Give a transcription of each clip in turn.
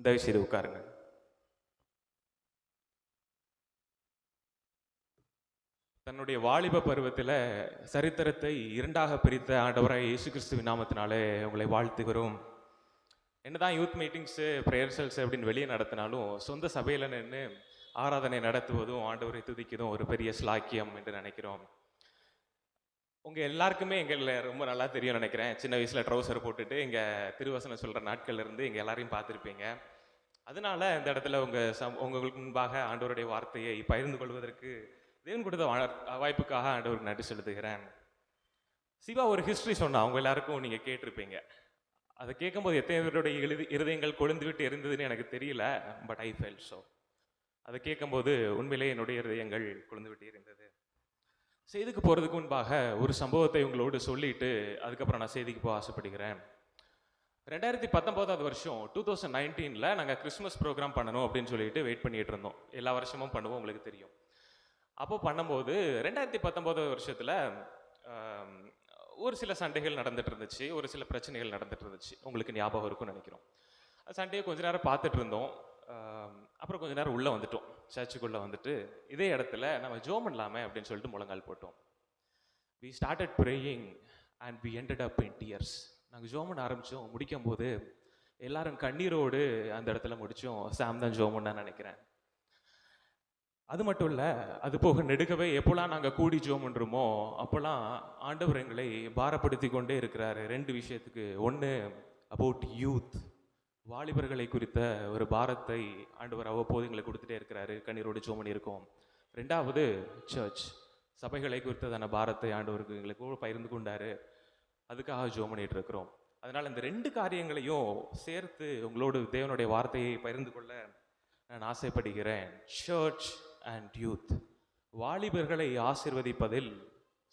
தயவுசெய்து உட்காருங்க. தன்னுடைய வாலிப பருவத்தில் சரித்திரத்தை இரண்டாக பிரித்த ஆண்டவராய் இயேசு கிறிஸ்துவின் நாமத்தினாலே உங்களை வாழ்த்துகிறோம். என்னதான் யூத் மீட்டிங்ஸு ப்ரேயர்சல்ஸ் அப்படின்னு வெளியே நடத்தினாலும் சொந்த சபையில் நின்று ஆராதனை நடத்துவதும் ஆண்டவரை துதிக்கிறதும் ஒரு பெரிய ஸ்லாக்கியம் என்று நினைக்கிறோம். உங்கள் எல்லாருக்குமே எங்களை ரொம்ப நல்லா தெரியும் நினைக்கிறேன். சின்ன வயசில் ட்ரௌசர் போட்டுட்டு இங்கே திருவசனம் சொல்கிற நாட்கள்லேருந்து எங்கள் எல்லாரையும் பார்த்துருப்பீங்க. அதனால இந்த இடத்துல உங்களுக்கு முன்பாக ஆண்டவருடைய வார்த்தையை பகிர்ந்து கொள்வதற்கு தேவன் கொடுத்த வாய்ப்புக்காக ஆண்டவருக்கு நன்றி செலுத்துகிறேன். சிவா ஒரு ஹிஸ்ட்ரி சொன்னா அவங்க எல்லாருக்கும் நீங்கள் கேட்டிருப்பீங்க. அதை கேட்கும்போது எத்தனை பேருடைய இருதயங்கள் கொழுந்து விட்டு எரிந்ததுன்னு எனக்கு தெரியல, பட் ஐ ஃபெல் ஸோ. அதை கேட்கும்போது உண்மையிலேயே என்னுடைய இருதயங்கள் கொழுந்து விட்டு எரிந்தது. செய்திக்கு போகிறதுக்கு முன்பாக ஒரு சம்பவத்தை உங்களோடு சொல்லிட்டு அதுக்கப்புறம் நான் செய்திக்கு போக ஆசைப்படுகிறேன். 2019 வருஷம் 2019 நாங்கள் கிறிஸ்மஸ் ப்ரோக்ராம் பண்ணணும் அப்படின்னு சொல்லிட்டு வெயிட் பண்ணிட்டு இருந்தோம். எல்லா வருஷமும் பண்ணுவோம், உங்களுக்கு தெரியும். அப்போ பண்ணும்போது 2019 வருஷத்தில் ஒரு சில சண்டைகள் நடந்துட்டு இருந்துச்சு, ஒரு சில பிரச்சனைகள் நடந்துட்டு இருந்துச்சு. உங்களுக்கு ஞாபகம் இருக்கும்னு நினைக்கிறோம். சண்டையை கொஞ்ச நேரம் பார்த்துட்டு இருந்தோம். அப்புறம் கொஞ்ச நேரம் உள்ளே வந்துட்டோம், சர்ச்சுக்குள்ளே வந்துட்டு இதே இடத்துல நம்ம ஜோம் பண்ணலாமே அப்படின்னு சொல்லிட்டு முழங்கால் போட்டோம். We started praying and we ended up in tears. நாங்கள் ஜோம் பண்ண ஆரம்பித்தோம். முடிக்கும் போது எல்லாரும் கண்ணீரோடு அந்த இடத்துல முடித்தோம். சாம் தான் ஜோம் பண்ணான்னு நினைக்கிறேன். அது மட்டும் இல்லை, அது போக நெடுக்கவே எப்போல்லாம் நாங்கள் கூடி ஜோம் பண்ணுறோமோ அப்போல்லாம் ஆண்டவர் எங்களை பாரப்படுத்தி கொண்டே இருக்கிறாரு 2 விஷயத்துக்கு. ஒன்று அபவுட் யூத், வாலிபர்களை குறித்த ஒரு பாரத்தை ஆண்டவர் அவ்வப்போது எங்களை கொடுத்துட்டே இருக்கிறாரு. கண்ணீரோடு ஜோம் பண்ணியிருக்கோம். 2வது சர்ச், சபைகளை குறித்ததான பாரத்தை ஆண்டவருக்கு எங்களுக்கு பகிர்ந்து கொண்டாரு. அதுக்காக ஜோம் பண்ணிட்டு இருக்கிறோம். அதனால் இந்த 2 காரியங்களையும் சேர்த்து உங்களோடு தேவனுடைய வார்த்தையை பகிர்ந்து கொள்ள நான் ஆசைப்படுகிறேன். சர்ச் அண்ட் யூத், வாலிபர்களை ஆசீர்வதிப்பதில்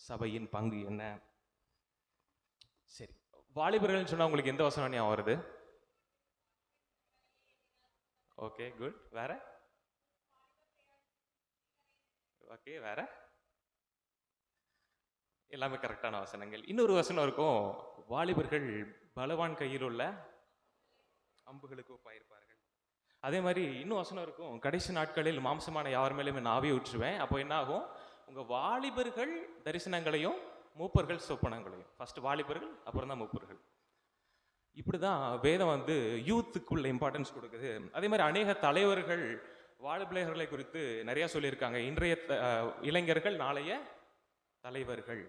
சபையின் பங்கு என்ன? சரி, வாலிபர்கள் சொன்னா உங்களுக்கு எந்த வசனம் ஞாபகம் வருது? Okay, good. வேற? ஓகே, வேற? எல்லாமே கரெக்டான வசனங்கள். இன்னொரு வசனம் இருக்கும், வாலிபர்கள் பலவான் கையில் உள்ள அம்புகளுக்கு ஒப்பாயிருப்பார்கள். அதே மாதிரி இன்னும் வசனம் இருக்கும், கடைசி நாட்களில் மாம்சமான யார் மேலும் நான் ஆவியை ஊற்றுவேன். அப்போ என்ன ஆகும்? உங்கள் வாலிபர்கள் தரிசனங்களையும் மூப்பர்கள் சொப்பனங்களையும். ஃபர்ஸ்ட் வாலிபர்கள், அப்புறம் தான் மூப்பர்கள். இப்படி தான் வேதம் யூத்துக்குள்ள இம்பார்ட்டன்ஸ் கொடுக்குது. அதே மாதிரி அநேக தலைவர்கள் வாலிபர்களை குறித்து நிறையா சொல்லியிருக்காங்க. இன்றைய இளைஞர்கள் நாளைய தலைவர்கள்.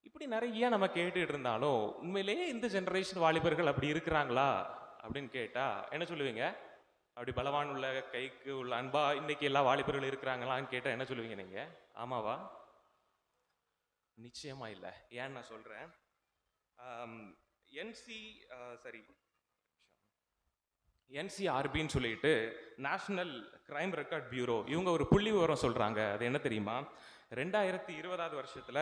இப்படி நிறைய நம்ம கேட்டுட்டு இருந்தாலும் உண்மையிலேயே இந்த ஜெனரேஷன் வாலிபர்கள் அப்படி இருக்கிறாங்களா அப்படின்னு கேட்டா என்ன சொல்லுவீங்க? அப்படி பலவான் உள்ள கைக்கு உள்ள அன்பா இன்னைக்கு எல்லா வாலிபர்கள் இருக்கிறாங்களான்னு கேட்டா என்ன சொல்லுவீங்க நீங்க? ஆமாவா? நிச்சயமா இல்லை. ஏன்னு நான் சொல்றேன். என்சிஆர்பின்னு சொல்லிட்டு நேஷனல் கிரைம் ரெக்கார்ட் பியூரோ, இவங்க ஒரு புள்ளி விவரம் சொல்றாங்க. அது என்ன தெரியுமா? 2020 வருஷத்துல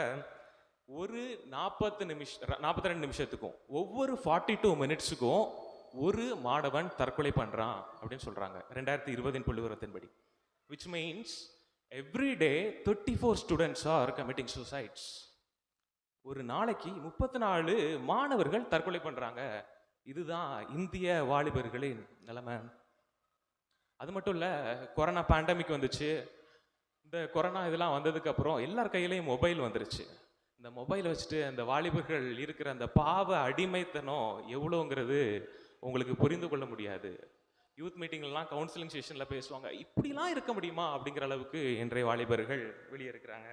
ஒரு 42 நிமிஷத்துக்கும் ஒவ்வொரு 42 மினிட்ஸுக்கும் ஒரு மாணவன் தற்கொலை பண்றான் அப்படின்னு சொல்றாங்க 2020 புள்ளி விவரத்தின்படி. which means every day 34 students are committing suicides. ஒரு நாளைக்கு 34 மாணவர்கள் தற்கொலை பண்றாங்க. இதுதான் இந்திய வாலிபர்களின் நிலைமை. அது மட்டும் இல்லை, கொரோனா பேண்டமிக் வந்துச்சு. இந்த கொரோனா இதெல்லாம் வந்ததுக்கு அப்புறம் எல்லார் கையிலையும் மொபைல் வந்துருச்சு. இந்த மொபைல் வச்சுட்டு அந்த வாலிபர்கள் இருக்கிற அந்த பாவ அடிமைத்தனம் எவ்வளோங்கிறது உங்களுக்கு புரிந்து கொள்ள முடியாது. யூத் மீட்டிங்லாம் கவுன்சிலிங் செஷனில் பேசுவாங்க, இப்படிலாம் இருக்க முடியுமா அப்படிங்கிற அளவுக்கு இன்றைய வாலிபர்கள் வெளியே இருக்கிறாங்க.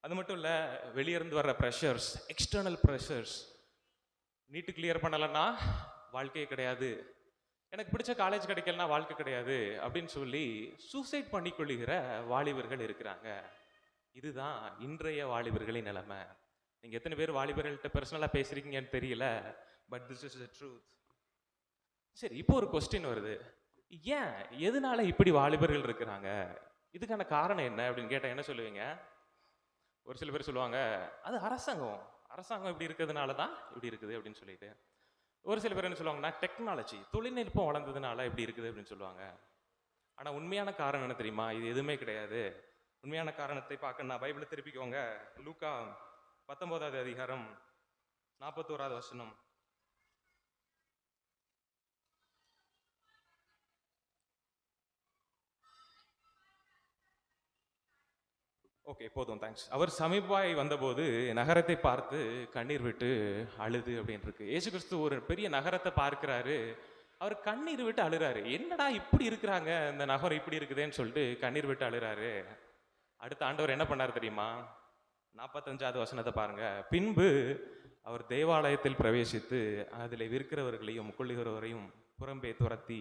அது மட்டும் இல்லை, வெளியிருந்து வர்ற ப்ரெஷர்ஸ், எக்ஸ்டர்னல் ப்ரெஷர்ஸ். நீட்டு கிளியர் பண்ணலைன்னா வாழ்க்கையே கிடையாது, எனக்கு பிடிச்ச காலேஜ் கிடைக்கலனா வாழ்க்கை கிடையாது அப்படின்னு சொல்லி சூசைட் பண்ணிக்கொள்ளுகிற வாலிபர்கள் இருக்கிறாங்க. இதுதான் இன்றைய வாலிபர்களின் நிலைமை. நீங்கள் எத்தனை பேர் வாலிபர்கள்ட்ட பர்சனலாக பேசுறீங்கன்னு தெரியல, but this is the truth. சரி, இப்போ ஒரு கொஸ்டின் வருது, ஏன் எதனால இப்படி வாலிபர்கள் இருக்கிறாங்க? இதுக்கான காரணம் என்ன அப்படின்னு கேட்டால் என்ன சொல்லுவீங்க? ஒரு சில பேர் சொல்லுவாங்க, அது அரசாங்கம் இப்படி இருக்கிறதுனால தான் இப்படி இருக்குது அப்படின்னு சொல்லிட்டு. ஒரு சில பேர் என்ன சொல்லுவாங்கன்னா, டெக்னாலஜி, தொழில்நுட்பம் வளர்ந்ததுனால இப்படி இருக்குது அப்படின்னு சொல்லுவாங்க. ஆனால் உண்மையான காரணம் என்ன தெரியுமா? இது எதுவுமே கிடையாது. உண்மையான காரணத்தை பார்க்கணும்னா பைபிளை திருப்பிக்கோங்க. லூக்கா 19வது அதிகாரம் 41வது வசனம். ஓகே, போதும், தேங்க்ஸ். அவர் சமீபாய் வந்தபோது நகரத்தை பார்த்து கண்ணீர் விட்டு அழுது அப்படின்னு இருக்கு. இயேசு கிறிஸ்து ஒரு பெரிய நகரத்தை பார்க்கிறாரு, அவர் கண்ணீர் விட்டு அழுறாரு. என்னடா இப்படி இருக்கிறாங்க, இந்த நகரம் இப்படி இருக்குதேன்னு சொல்லிட்டு கண்ணீர் விட்டு அழுறாரு. அடுத்த ஆண்டவர் என்ன பண்ணார் தெரியுமா? 45வது வசனத்தை பாருங்க. பின்பு அவர் தேவாலயத்தில் பிரவேசித்து அதில் விற்கிறவர்களையும் கொள்ளுகிறவரையும் புறம்பே துரத்தி,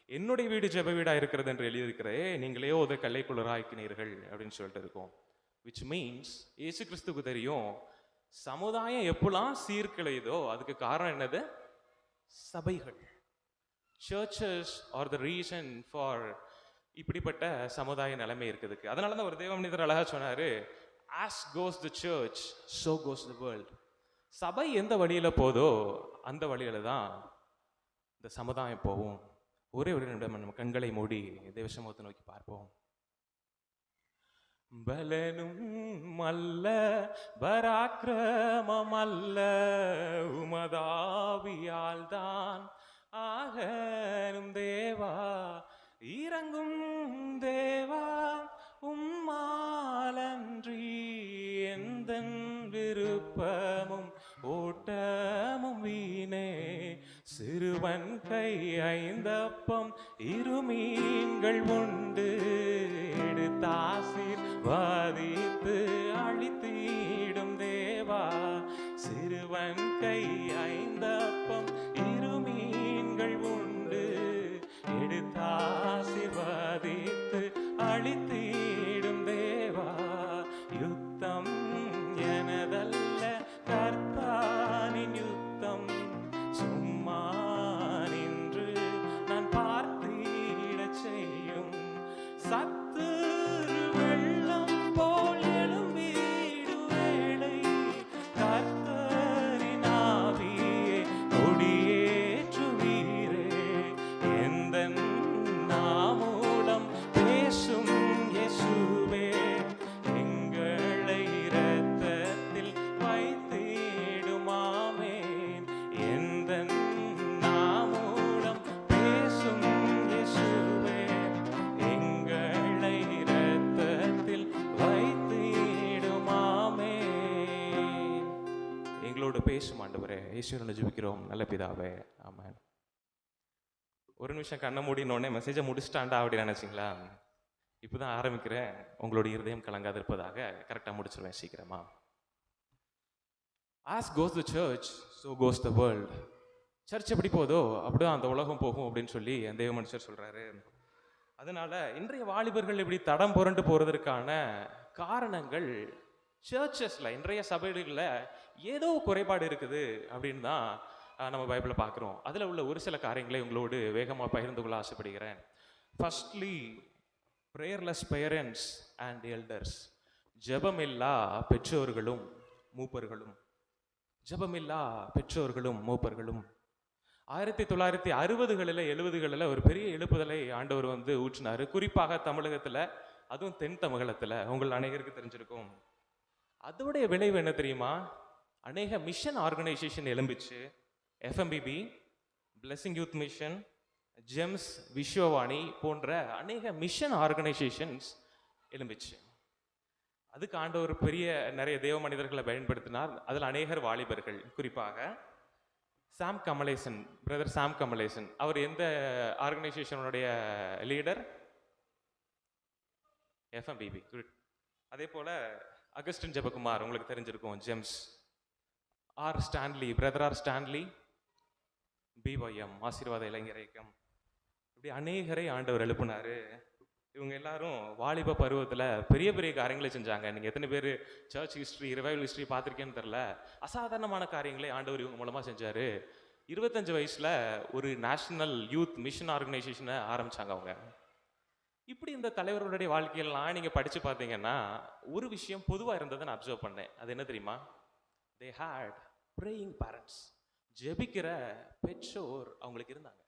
என்னுடைய வீடு ஜெப வீடா இருக்கிறது என்று எழுதியிருக்கிறே, நீங்களே ஒரு கல்லைக்குள்ளராக்கினீர்கள் அப்படின்னு சொல்லிட்டு இருக்கோம். விச் மீன்ஸ் இயேசு கிறிஸ்துக்கு தெரியும், சமுதாயம் எப்பெல்லாம் சீர்குலையுதோ அதுக்கு காரணம் என்னது? சபைகள். Churches are the reason for இப்படிப்பட்ட சமுதாய நிலைமை இருக்குதுக்கு. அதனால தான் ஒரு தேவ மனிதர் அழகா சொன்னாரு, as goes the church so goes the world. சபை எந்த வழியில போதோ அந்த வழியில தான் இந்த சமுதாயம் போகும். ஒரே ஒரு நிமிடம் நம்ம கண்களை மூடி தேவ சமூகத்தை நோக்கி பார்ப்போம். பலனும் அல்ல பராக்கிரமம் அல்ல, உமதாவியால் தான் ஆகனும் தேவா, இறங்கும் தேவா, உம்மாலன்றி எந்தன் விருப்பமும் ஓட்டமும் வீணே. சிறுவன் கை 5 அப்பம் 2 மீன்கள் உண்டு, எடுத்தாசீர்வதித்து அழித்திடும் தேவா. சிறுவன் கை 5 அப்பம் 2 மீன்கள் உண்டு, எடுத்தாசீர்வதித்து அழித்திடும் தேவா. யுத்தம் எனதல்ல கர்த்தானின் யுத்தம், சும்மா நின்று நான் பார்த்திடச் செய்யும். சத்து வெள்ளம் போல் எழும்பிடும் வேளை, கர்த்தரின் ஆவியே கொடியேற்றுவீரே. எந்தன் நாமூலம் பேசும் இயேசுவே, எங்களை இரத்தத்தில் வைத்திடும் ஆமென். எந்தன் நாமூலம் பேசும் இயேசுவே, எங்களை இரத்தத்தில் வைத்திடும் ஆமென். எங்களோடு பேசும் ஆண்டவரே, இயேசுவின் ஜெபிக்கிறோம் நல்ல பிதாவே, ஆமென். ஒரு நிமிஷம் கண்ணை மூடினோடனே மெசேஜை முடிச்சிட்டாண்டா அப்படின்னு நினைச்சிங்களா? இப்போதான் ஆரம்பிக்கிறேன். உங்களுடைய இருதயம் கலங்காது இருப்பதாக கரெக்டாக முடிச்சிருவேன் சீக்கிரமா. As goes the church, so goes the world. Church எப்படி போதோ அப்படிதான் அந்த உலகம் போகும் அப்படின்னு சொல்லி அந்த தேவ மனுஷர் சொல்றாரு. அதனால இன்றைய வாலிபர்கள் இப்படி தடம் புரண்டு போறதற்கான காரணங்கள் சர்ச்சஸ்ல, இன்றைய சபைகளில் ஏதோ குறைபாடு இருக்குது அப்படின்னு தான் நம்ம பைபிளில் பார்க்குறோம். அதில் உள்ள ஒரு சில காரியங்களை உங்களோடு வேகமாக பகிர்ந்து கொள்ள ஆசைப்படுகிறேன். Firstly, prayerless parents and elders. ஜெபமில்லா பெற்றோர்களும் மூப்பர்களும். ஜெபமில்லா பெற்றோர்களும் மூப்பர்களும். 1960களில் 70களில் ஒரு பெரிய எழுப்புதலை ஆண்டவர் ஊற்றினார். குறிப்பாக தமிழகத்தில், அதுவும் தென் தமிழகத்தில். உங்கள் அநேகருக்கு தெரிஞ்சிருக்கும். அதோடைய விளைவு என்ன தெரியுமா? அநேக மிஷன் ஆர்கனைசேஷன் எழும்பிச்சு. FMBB, blessing youth mission, GEMS, Vishwavani போன்ற அநேக மிஷன் ஆர்கனைசேஷன்ஸ் எழும்பிச்சு. அதுக்கு ஆண்டவர் நிறைய தேவ மனிதர்களை பயன்படுத்தினார். அதில் அநேகர் வாலிபர்கள். குறிப்பாக சாம் கமலேசன், பிரதர் சாம் கமலேசன். அவர் எந்த ஆர்கனைசேஷனுடைய லீடர்? FMBB. குட். அதே போல அகஸ்டின் ஜெபகுமார், உங்களுக்கு தெரிஞ்சிருக்கும், GEMS. R Stanley, brother R Stanley, BYM, ஆசீர்வாத இளைஞர் இயக்கம். இப்படி அநேகரை ஆண்டவர் எழுப்பினாரு. இவங்க எல்லாரும் வாலிப பருவத்தில் பெரிய பெரிய காரியங்களை செஞ்சாங்க. நீங்கள் எத்தனை பேர் சர்ச் ஹிஸ்ட்ரி, ரிவைவல் ஹிஸ்ட்ரி பார்த்துருக்கேன்னு தெரில. அசாதாரணமான காரியங்களை ஆண்டவர் இவங்க மூலமாக செஞ்சார். 25 வயசில் ஒரு நேஷனல் யூத் மிஷன் ஆர்கனைசேஷனை ஆரம்பித்தாங்க அவங்க. இப்படி இந்த தலைவர்களுடைய வாழ்க்கையெல்லாம் நீங்கள் படித்து பார்த்தீங்கன்னா ஒரு விஷயம் பொதுவாக இருந்ததை நான் அப்சர்வ் பண்ணேன். அது என்ன தெரியுமா? They had praying parents. ஜெபிக்கிற பெற்றோர் அவங்களுக்கு இருந்தாங்க.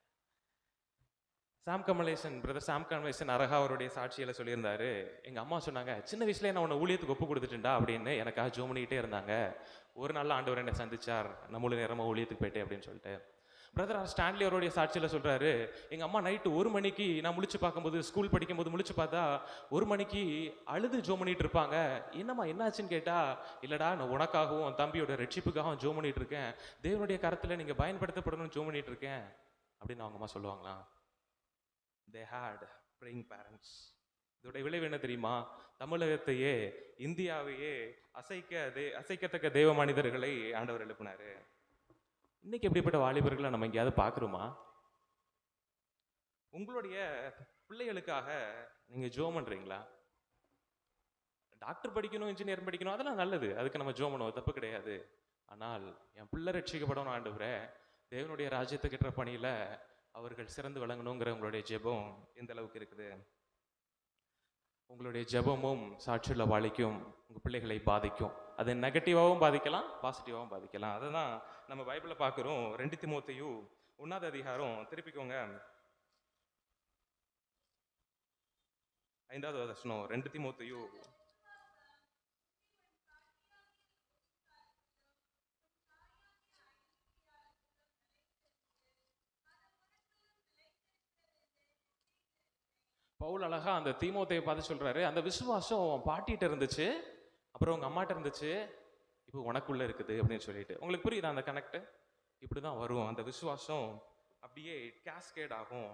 சாம் கமலேசன், பிரதர் சாம் கமலேசன் அழகா அவருடைய சாட்சியில் சொல்லியிருந்தாரு. எங்கள் அம்மா சொன்னாங்க, சின்ன வயசுலேயே நான் உன்னை ஊழியத்துக்கு ஒப்பு கொடுத்துட்டேன்டா அப்படின்னு எனக்காக ஜோம் பண்ணிக்கிட்டே இருந்தாங்க. ஒரு நாள் ஆண்டவர் என்னை சந்திச்சார், நான் முழு நேரமாக ஊழியத்துக்கு போயிட்டேன் அப்படின்னு சொல்லிட்டு. பிரதர் ஸ்டான்லி அவருடைய சாட்சியில் சொல்கிறாரு, எங்கள் அம்மா நைட்டு 1 மணிக்கு நான் முழிச்சு பார்க்கும்போது, ஸ்கூல் படிக்கும்போது முழிச்சு பார்த்தா 1 மணிக்கு அழுது ஜோம் பண்ணிட்டு இருப்பாங்க. என்னம்மா என்னாச்சுன்னு கேட்டால், இல்லைடா நான் உனக்காகவும் உன் தம்பியோட ரட்சிப்புக்காகவும் ஜோம் பண்ணிட்டு இருக்கேன், தேவனுடைய கரத்தில் நீங்கள் பயன்படுத்தப்படணும்னு ஜோம் பண்ணிட்டு இருக்கேன் அப்படின்னு அவங்க அம்மா சொல்லுவாங்களாம். They had praying parents. இதோட விளைவு என்ன தெரியுமா? தமிழகத்தையே, இந்தியாவையே அசைக்கத்தக்க தேவ மனிதர்களை ஆண்டவர் எழுப்பினாரு. இன்னைக்கு எப்படிப்பட்ட வாலிபர்களை நம்ம எங்கேயாவது பார்க்குறோமா? உங்களுடைய பிள்ளைகளுக்காக நீங்க ஜோம் பண்றீங்களா? டாக்டர் படிக்கணும், இன்ஜினியர் படிக்கணும், அதெல்லாம் நல்லது, அதுக்கு நம்ம ஜோம் பண்ணுவோம், தப்பு கிடையாது. ஆனால் என் பிள்ளை ரட்சிக்கப்படணும் ஆண்டவரே, தேவனுடைய ராஜ்யத்தை கட்டுற பணியில அவர்கள் சிறந்து விளங்கணுங்கிற உங்களுடைய ஜெபம் எந்த அளவுக்கு இருக்குது? உங்களுடைய ஜெபமும் சாட்சியுள்ள வாழ்க்கையும் உங்கள் பிள்ளைகளை பாதிக்கும். அது நெகட்டிவாகவும் பாதிக்கலாம், பாசிட்டிவாகவும் பாதிக்கலாம். அதை தான் நம்ம பைபிளில் பார்க்குறோம். 2 தீமோத்தேயு 1ஆவது அதிகாரம், திருப்பிக்கோங்க 5வது வசனம். 2 தீமோத்தேயு பவுல் அழகா அந்த தீமோத்தேயை பார்த்து சொல்றாரு, அந்த விசுவாசம் பாட்டிகிட்ட இருந்துச்சு, அப்புறம் உங்க அம்மாட்ட இருந்துச்சு, இப்போ உனக்குள்ள இருக்குது அப்படின்னு சொல்லிட்டு. உங்களுக்கு புரியுதா அந்த கனெக்ட்? இப்படிதான் வரும் அந்த விசுவாசம், அப்படியே கேஸ்கேட் ஆகும்.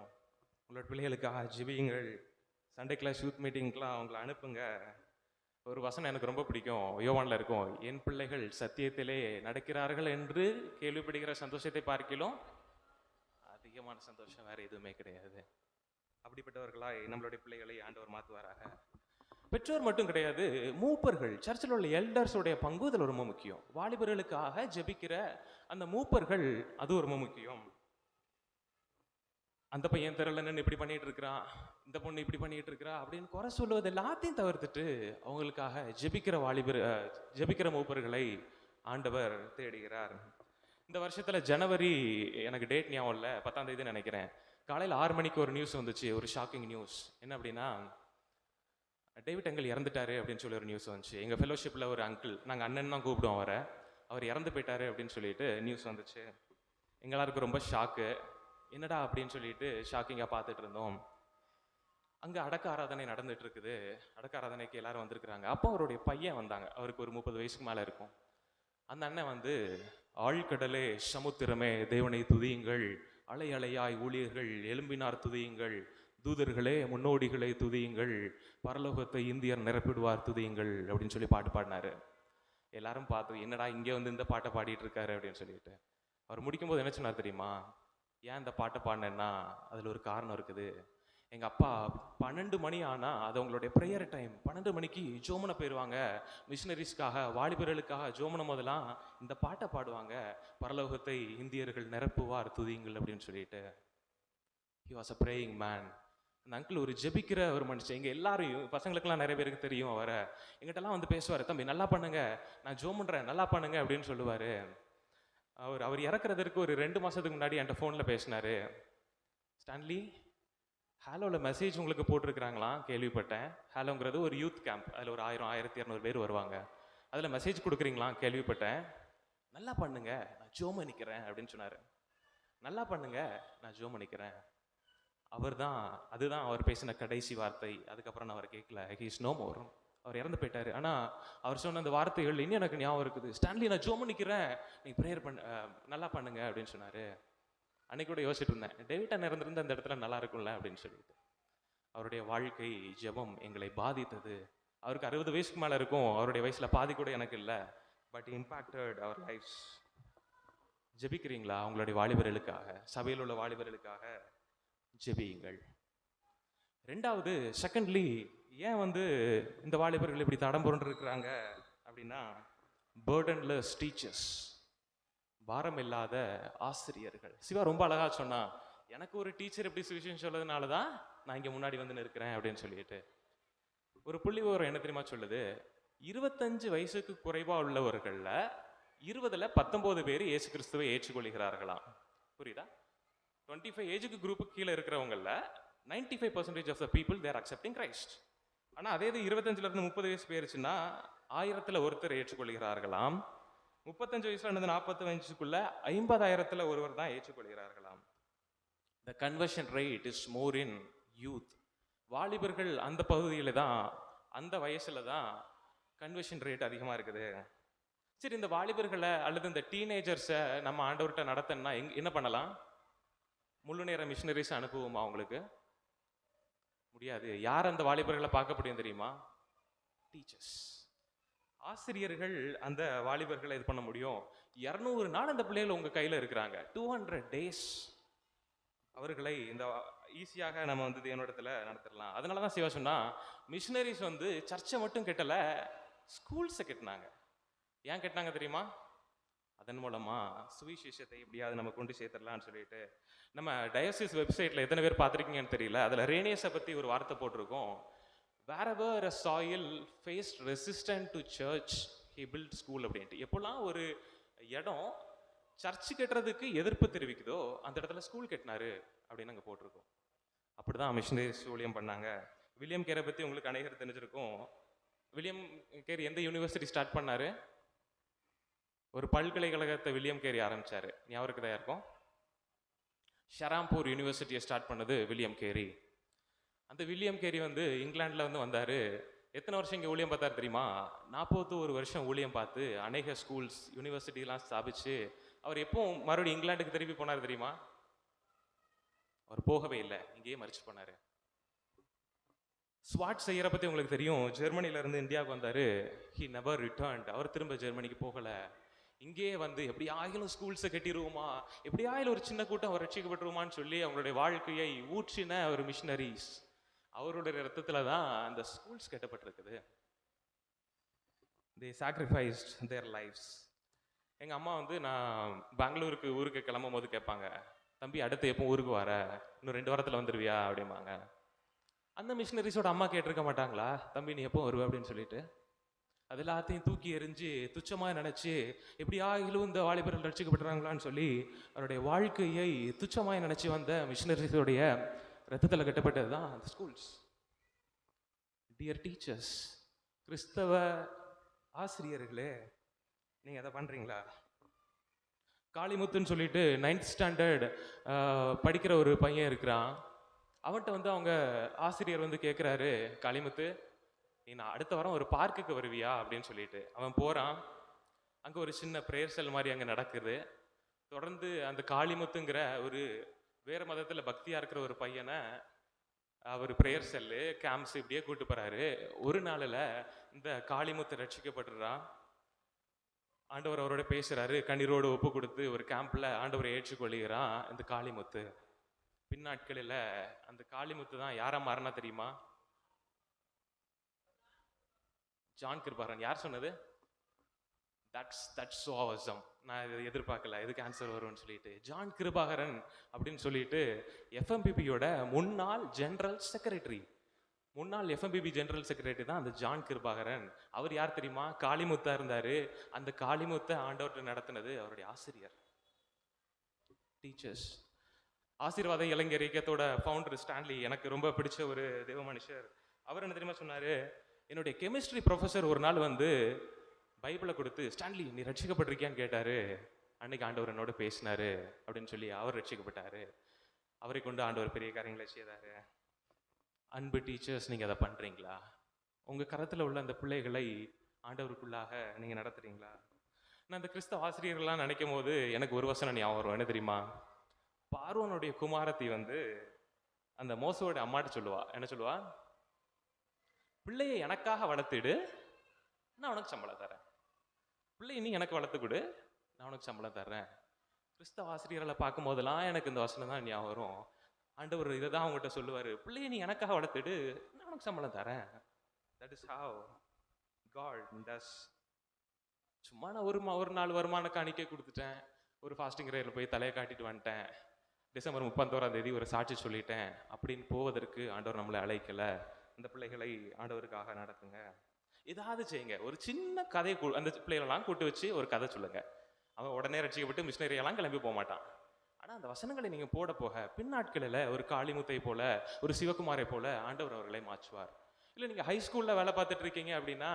உங்களோட பிள்ளைகளுக்காக ஜெபியுங்கள், சண்டே கிளாஸ் யூத் மீட்டிங்க்கெலாம் அவங்கள அனுப்புங்க. ஒரு வசனம் எனக்கு ரொம்ப பிடிக்கும், யோவான்ல இருக்கும், என் பிள்ளைகள் சத்தியத்திலே நடக்கிறார்கள் என்று கேள்விப்படுகிற சந்தோஷத்தை பார்க்கிலும் அதிகமான சந்தோஷம் வேற எதுவுமே கிடையாது. அப்படிப்பட்டவர்களாய் நம்மளுடைய பிள்ளைகளை ஆண்டவர் மாற்றுவாராக. பெற்றோர் மட்டும் கிடையாது, மூப்பர்கள், சர்ச்சில் உள்ள எல்டர்ஸோடைய பங்கு இதில் ரொம்ப முக்கியம். வாலிபர்களுக்காக ஜெபிக்கிற அந்த மூப்பர்கள், அது ரொம்ப முக்கியம். அந்த பையன் தெரியலன்னு இப்படி பண்ணிட்டு இருக்கிறான், இந்த பொண்ணு இப்படி பண்ணிட்டு இருக்கிறா அப்படின்னு குறை சொல்லுவது எல்லாத்தையும் தவிர்த்துட்டு அவங்களுக்காக ஜெபிக்கிற மூப்பர்களை ஆண்டவர் தேடுகிறார். இந்த வருஷத்துல ஜனவரி, எனக்கு டேட் ஞாபகம் இல்லை, 10ஆம் தேதி நினைக்கிறேன், காலையில் 6 மணிக்கு ஒரு நியூஸ் வந்துச்சு, ஒரு ஷாக்கிங் நியூஸ். என்ன அப்படின்னா, டேவிட் அங்கிள் இறந்துட்டாரு அப்படின்னு சொல்லி ஒரு நியூஸ் வந்துச்சு. எங்கள் ஃபெலோஷிப்பில் ஒரு அங்கிள், நாங்கள் அண்ணன் தான் கூப்பிடுவோம் அவரை, அவர் இறந்து போயிட்டாரு அப்படின்னு சொல்லிட்டு நியூஸ் வந்துச்சு. எங்களாருக்கு ரொம்ப ஷாக்கு, என்னடா அப்படின்னு சொல்லிட்டு ஷாக்கிங்காக பார்த்துட்டு இருந்தோம். அங்கே அடக்க ஆராதனை நடந்துட்டு இருக்குது, அடக்க ஆராதனைக்கு எல்லாரும் வந்திருக்கிறாங்க. அப்போ அவருடைய பையன் வந்தாங்க, அவருக்கு ஒரு 30 வயசுக்கு மேலே இருக்கும். அந்த அண்ணன் வந்து, ஆழ்கடலே சமுத்திரமே தேவனை துதியுங்கள், அலை அலையாய் ஊழியர்கள் எழும்பினார் துதியுங்கள், தூதர்களே முன்னோடிகளை துதியுங்கள், பரலோகத்தை இந்தியர் நிரப்பிடுவார் துதியுங்கள் அப்படின்னு சொல்லி பாட்டு பாடினாரு. எல்லாரும் பார்த்து, என்னடா இங்கே வந்து இந்த பாட்டை பாடிட்டு இருக்காரு அப்படின்னு சொல்லிட்டு. அவர் முடிக்கும்போது என்ன சொன்னார் தெரியுமா? ஏன் இந்த பாட்டை பாடினேன்னா அதில் ஒரு காரணம் இருக்குது. எங்கள் அப்பா 12 மணி ஆனால் அது அவங்களுடைய ப்ரேயர் டைம், 12 மணிக்கு ஜோமனை போயிடுவாங்க, மிஷினரிஸ்க்காக, வாலிபர்களுக்காக ஜோமனம் போதெல்லாம் இந்த பாட்டை பாடுவாங்க, பரலோகத்தை இந்தியர்கள் நிரப்புவார் துதியுங்கள் அப்படின்னு சொல்லிட்டு. He was a praying man. அந்த அங்கிள் ஒரு ஜெபிக்கிற ஒரு மனுஷன். எங்கள் எல்லாரையும், பசங்களுக்கெல்லாம் நிறைய பேருக்கு தெரியும் அவரை, எங்கிட்டலாம் வந்து பேசுவார், தம்பி நல்லா பண்ணுங்க, நான் ஜோம் பண்ணுறேன், நல்லா பண்ணுங்க அப்படின்னு சொல்லுவார். அவர் இறக்குறதுக்கு ஒரு 2 மாதத்துக்கு முன்னாடி என்கிட்ட ஃபோனில் பேசினார். ஸ்டான்லி, ஹலோவில் மெசேஜ் உங்களுக்கு போட்டிருக்கிறாங்களாம் கேள்விப்பட்டேன். ஹலோங்கிறது ஒரு யூத் கேம்ப், அதில் ஒரு 1000 1200 பேர் வருவாங்க, அதில் மெசேஜ் கொடுக்குறீங்களாம் கேள்விப்பட்டேன், நல்லா பண்ணுங்க நான் ஜோம் பண்ணிக்கிறேன் அப்படின்னு சொன்னார். நல்லா பண்ணுங்க நான் ஜோம் பண்ணிக்கிறேன். அதுதான் அவர் பேசின கடைசி வார்த்தை. அதுக்கப்புறம் நான் அவர் கேட்கல. He is no more. அவர் இறந்து போயிட்டாரு. ஆனால் அவர் சொன்ன அந்த வார்த்தைகள் இன்னும் எனக்கு ஞாபகம் இருக்குது. ஸ்டான்லி நான் ஜோம் பண்ணிக்கிறேன், நீ ப்ரேயர் நல்லா பண்ணுங்க அப்படின்னு சொன்னார். அன்னைக்கு கூட யோசிச்சுட்டு இருந்தேன், டேவிட் அண்ணன் இருந்திருந்த அந்த இடத்துல நல்லா இருக்கும்ல அப்படின்னு சொல்லிட்டு. அவருடைய வாழ்க்கை ஜெபம் எங்களை பாதித்தது. அவருக்கு 60 வயசுக்கு மேலே இருக்கும், அவருடைய வயசில் பாதி கூட எனக்கு இல்லை, பட் இம்பேக்டட் அவர் லைஃப்ஸ். ஜெபிக்கிறீங்களா? உங்களுடைய வாலிபர்களுக்காக, சபையில் உள்ள வாலிபர்களுக்காக ஜெபியுங்கள். 2வது, செகண்ட்லி, ஏன் வந்து இந்த வாலிபர்கள் இப்படி தடம் புரண்டு இருக்கிறாங்க அப்படின்னா, பர்டன்லெஸ் டீச்சர்ஸ், பாரம் இல்லாத ஆசிரியர்கள். சிவா ரொம்ப அழகா சொன்னா, எனக்கு ஒரு டீச்சர் எப்படி சுவிசேஷம் சொல்லதுனால தான் நான் இங்கே முன்னாடி வந்து நிற்கிறேன் அப்படின்னு சொல்லிட்டு. ஒரு புள்ளி விவரம் என்ன தெரியுமா சொல்லுது? 25 வயசுக்கு குறைவா உள்ளவர்கள்ல 20ல் 19 பேர் இயேசு கிறிஸ்துவை ஏற்றுக்கொள்கிறார்களாம். புரியுதா? 25 ஏஜுக்கு குரூப்புக்கு கீழே இருக்கிறவங்கள 95% of the people they're accepting Christ. ஆனால் அதே இது 25லேருந்து 30 வயசு போயிருச்சுன்னா 1000ல் ஒருத்தர் ஏற்றுக்கொள்கிறார்களாம். 35 வயசுல இருந்து 40 வயசுக்குள்ள 50,000த்துல ஒருவர் தான் ஏற்றுக்கொள்கிறார்களாம். The conversion rate is more in youth. வாலிபர்கள் அந்த பகுதியில தான், அந்த வயசுல தான் கன்வர்ஷன் ரேட் அதிகமா இருக்குது. சரி, இந்த வாலிபர்களை அல்லது இந்த டீனேஜர்ஸை நம்ம ஆண்டவர்கிட்ட நடத்தணும்னா என்ன பண்ணலாம்? முழு நேர மிஷினரிஸ் அனுப்புவோமா? அவங்களுக்கு முடியாது. யார் அந்த வாலிபர்களை பார்க்க முடியும் தெரியுமா? டீச்சர்ஸ், ஆசிரியர்கள் அந்த வாலிபர்களை இது பண்ண முடியும். 200 நாள் அந்த பிள்ளைகள் உங்க கையில இருக்கிறாங்க. 200 days அவர்களை இந்த ஈஸியாக நம்ம வந்து தேவனிடத்துல நடத்திடலாம். அதனால தான் சிவா சொன்னா, மிஷினரிஸ் வந்து சர்ச்சை மட்டும் கெட்டல, ஸ்கூல்ஸை கெட்டினாங்க. ஏன் கெட்டினாங்க தெரியுமா? அதன் மூலமா சுவிசேஷத்தை எப்படியாவது நம்ம கொண்டு சேர்த்துடலாம்னு சொல்லிட்டு. நம்ம டயசிஸ் வெப்சைட்ல எத்தனை பேர் பார்த்துருக்கீங்கன்னு தெரியல, அதுல ரேனியஸை பத்தி ஒரு வார்த்தை போட்டிருக்கோம். wherever a soil faced resistant to church he built school அப்படின்ட்டு. எப்போல்லாம் ஒரு இடம் சர்ச் கட்டுறதுக்கு எதிர்ப்பு தெரிவிக்குதோ அந்த இடத்துல ஸ்கூல் கட்டினாரு அப்படின்னு அங்கே போட்டிருக்கோம். அப்படிதான் மிஷினரிஸ் ஊழியம் பண்ணாங்க. வில்லியம் கேரை பற்றி உங்களுக்கு அநேகர் தெரிஞ்சிருக்கும். வில்லியம் கேர் எந்த யூனிவர்சிட்டி ஸ்டார்ட் பண்ணாரு? ஒரு பல்கலைக்கழகத்தை வில்லியம் கேரி ஆரம்பிச்சாரு. ஞாபகம் இருக்குதா இருக்கும்? ஷராம்பூர் யூனிவர்சிட்டியை ஸ்டார்ட் பண்ணது வில்லியம் கேரி. அந்த வில்லியம் கேரி வந்து இங்கிலாந்துல வந்து வந்தாரு. எத்தனை வருஷம் இங்கே ஊழியம் பார்த்தாரு தெரியுமா? 41 வருஷம் ஊழியம் பார்த்து அநேக ஸ்கூல்ஸ் யூனிவர்சிட்டிலாம் ஸ்தாபிச்சு அவர் எப்போ மறுபடியும் இங்கிலாந்துக்கு திரும்பி போனார் தெரியுமா? அவர் போகவே இல்லை, இங்கேயே மறிச்சு போனாரு. ஸ்வாட் செய்யற பத்தி உங்களுக்கு தெரியும். ஜெர்மனில இருந்து இந்தியாவுக்கு வந்தாரு. He never returned. அவர் திரும்ப ஜெர்மனிக்கு போகல. இங்கே வந்து எப்படி ஆயிலும் ஸ்கூல்ஸை கட்டிடுவோமா, எப்படி ஆயிலும் ஒரு சின்ன கூட்டம் ரட்சிக்கப்பட்டுருமான்னு சொல்லி அவங்களுடைய வாழ்க்கையை ஊற்றின ஒரு மிஷினரிஸ். அவருடைய ரத்தத்துல தான் அந்த schools கட்டப்பட்டிருக்குது. they sacrificed their lives. எங்க அம்மா வந்து நான் பெங்களூருக்கு ஊருக்கு கிளம்பும் போது கேட்பாங்க, தம்பி அடுத்து எப்போ ஊருக்கு வர, இன்னும் 2 வாரத்துல வந்துருவியா அப்படிம்பாங்க. அந்த மிஷினரிஸோட அம்மா கேட்டிருக்க மாட்டாங்களா, தம்பி நீ எப்போ வருவ அப்படின்னு சொல்லிட்டு? அது எல்லாத்தையும் தூக்கி எறிஞ்சு துச்சமாக நினைச்சு எப்படியா இலும் இந்த வாலிபர்கள் ரட்சிக்கப்பட்டுறாங்களான்னு சொல்லி அவருடைய வாழ்க்கையை துச்சமாய் நினைச்சு வந்த மிஷினரிஸோடைய ரத்தத்தில் கட்டப்பட்டது தான் அந்த ஸ்கூல்ஸ். டியர் டீச்சர்ஸ், கிறிஸ்தவ ஆசிரியர்களே, நீங்கள் அதை பண்ணுறீங்களா? காளிமுத்துன்னு சொல்லிட்டு 9th ஸ்டாண்டர்ட் படிக்கிற ஒரு பையன் இருக்கிறான். அவன்கிட்ட வந்து அவங்க ஆசிரியர் வந்து கேட்குறாரு, காளிமுத்து நீ நான் அடுத்த வாரம் ஒரு பார்க்குக்கு வருவியா அப்படின்னு சொல்லிட்டு. அவன் போகிறான். அங்கே ஒரு சின்ன ப்ரேயர் செல் மாதிரி அங்கே நடக்குது. தொடர்ந்து அந்த காளிமுத்துங்கிற ஒரு வேறு மதத்தில் பக்தியாக இருக்கிற ஒரு பையனை அவர் ப்ரேயர் செல்லு கேம்ப்ஸ் இப்படியே கூட்டு போகிறாரு. ஒரு நாளில் இந்த காளிமுத்து ரட்சிக்கப்படுறான். ஆண்டவர் அவரோட பேசுகிறாரு. கண்ணீரோடு ஒப்பு கொடுத்து ஒரு கேம்பில் ஆண்டவரை ஏற்றுக்கொள்கிறான் இந்த காளிமுத்து. பின்னாட்களில் அந்த காளிமுத்து தான் யாரா மாறினா தெரியுமா? ஜான் கிருபாகரன். யார் சொன்னது? That's so awesome. நான் இதை எதிர்பார்க்கல, எதுக்கு ஆன்சர் வரும்னு சொல்லிட்டு. ஜான் கிருபாகரன் அப்படின்னு சொல்லிட்டு எஃப்எம்பிபியோட முன்னாள் ஜெனரல் செக்ரட்டரி. முன்னாள் எஃப்எம்பிபி ஜெனரல் செக்ரட்டரி தான் அந்த ஜான் கிருபாகரன். அவர் யார் தெரியுமா? காளிமுத்தா இருந்தாரு. அந்த காளிமுத்தை ஆண்டவர்கிட்ட நடத்தினது அவருடைய ஆசிரியர். டீச்சர்ஸ். ஆசீர்வாத இளைஞர் இயக்கத்தோட ஃபவுண்டர் ஸ்டான்லி எனக்கு ரொம்ப பிடிச்ச ஒரு தேவ மனுஷர். அவர் என்ன தெரியுமா சொன்னாரு? என்னுடைய கெமிஸ்ட்ரி ப்ரொஃபஸர் ஒரு நாள் வந்து பைபிளை கொடுத்து, ஸ்டான்லி நீ ரட்சிக்கப்பட்டிருக்கியான்னு கேட்டாரு. அன்னைக்கு ஆண்டவர் என்னோட பேசினாரு அப்படின்னு சொல்லி அவர் ரட்சிக்கப்பட்டாரு. அவரை கொண்டு ஆண்டவர் பெரிய காரியங்களை செய்தாரு. அன்பு டீச்சர்ஸ், நீங்க அதை பண்றீங்களா? உங்க கரத்துல உள்ள அந்த பிள்ளைகளை ஆண்டவருக்குள்ளாக நீங்க நடத்துறீங்களா? நான் இந்த கிறிஸ்தவ ஆசிரியர்கள்லாம் நினைக்கும் போது எனக்கு ஒரு வசனம் ஞாபகம் வரும். என்ன தெரியுமா? பார்வோனுடைய குமாரத்தி வந்து அந்த மோசோட அம்மாட்ட சொல்லுவா. என்ன சொல்லுவா? பிள்ளையை எனக்காக வளர்த்துடு, நான் உனக்கு சம்பளம் தரேன். பிள்ளையை நீ எனக்கு வளர்த்து கொடு, நான் உனக்கு சம்பளம் தர்றேன். கிறிஸ்தவ ஆசிரியர்களை பார்க்கும் போதெல்லாம் எனக்கு இந்த வசனம் தான் ஞாபகம் வரும். ஆண்டவர் இதை தான் அவங்ககிட்ட சொல்லுவார், பிள்ளையை நீ எனக்காக வளர்த்துடு, நான் உனக்கு சம்பளம் தரேன். That is how God does. சும்மா நான் ஒரு நாள் வருமான காணிக்கை கொடுத்துட்டேன், ஒரு ஃபாஸ்டிங் ரேரில் போய் தலையை காட்டிட்டு வந்துட்டேன், டிசம்பர் 31 ஒரு சாட்சி சொல்லிட்டேன் அப்படின்னு போவதற்கு ஆண்டவர் நம்மளை அழைக்கலை. இந்த பிள்ளைகளை ஆண்டவருக்காக நடத்துங்க. ஏதாவது செய்யுங்க. ஒரு சின்ன கதை அந்த பிள்ளைகளெல்லாம் கூட்டு வச்சு ஒரு கதை சொல்லுங்க. அவன் உடனே ரட்சிக்கப்பட்டு மிஷினரியெல்லாம் கிளம்பி போக மாட்டான். ஆனால் அந்த வசனங்களை நீங்கள் போட போக பின்னாட்களில் ஒரு காளிமுத்தை போல, ஒரு சிவகுமாரை போல ஆண்டவர் அவர்களை மாற்றுவார். இல்லை நீங்கள் ஹை ஸ்கூலில் வேலை பார்த்துட்டு இருக்கீங்க அப்படின்னா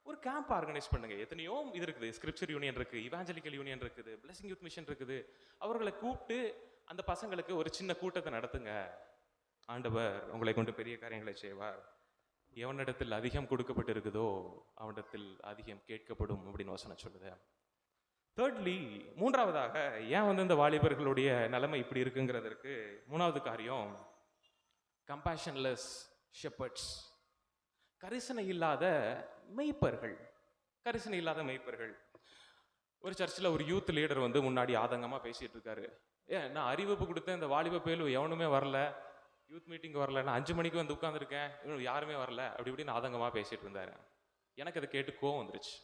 ஒரு கேம்ப் ஆர்கனைஸ் பண்ணுங்க. எத்தனையோ இது இருக்குது, ஸ்கிரிப்சர் யூனியன் இருக்கு, இவாஞ்சலிக்கல் யூனியன் இருக்குது, பிளஸிங் யூத் மிஷன் இருக்குது. அவர்களை கூப்பிட்டு அந்த பசங்களுக்கு ஒரு சின்ன கூட்டத்தை நடத்துங்க. ஆண்டவர் உங்களை கொண்டு பெரிய காரியங்களை செய்வார். எவனிடத்தில் அதிகம் கொடுக்கப்பட்டு இருக்குதோ அவனிடத்தில் அதிகம் கேட்கப்படும் அப்படின்னு வசனம் சொல்லுது. தேர்ட்லி, மூன்றாவதாக ஏன் இந்த வாலிபர்களுடைய நிலைமை இப்படி இருக்குங்கிறதற்கு மூணாவது காரியம் கம்பேஷன்லெஸ் ஷெப்பர்ட்ஸ். கரிசனை இல்லாத மெய்ப்பர்கள். கரிசனை இல்லாத மெய்ப்பர்கள். ஒரு சர்ச்சில் ஒரு யூத் லீடர் முன்னாடி ஆதங்கமாக பேசிட்டு இருக்காரு. நான் அறிவிப்பு கொடுத்தேன், இந்த வாலிப பேலு எவனுமே வரல, யூத் மீட்டிங் வரல, நான் 5 மணிக்கு உட்காந்துருக்கேன், இன்னும் யாருமே வரல, அப்படி இப்படின்னு ஆதங்கமாக பேசிட்டு இருந்தாரு. எனக்கு அதை கேட்டு கோவம் வந்துருச்சு.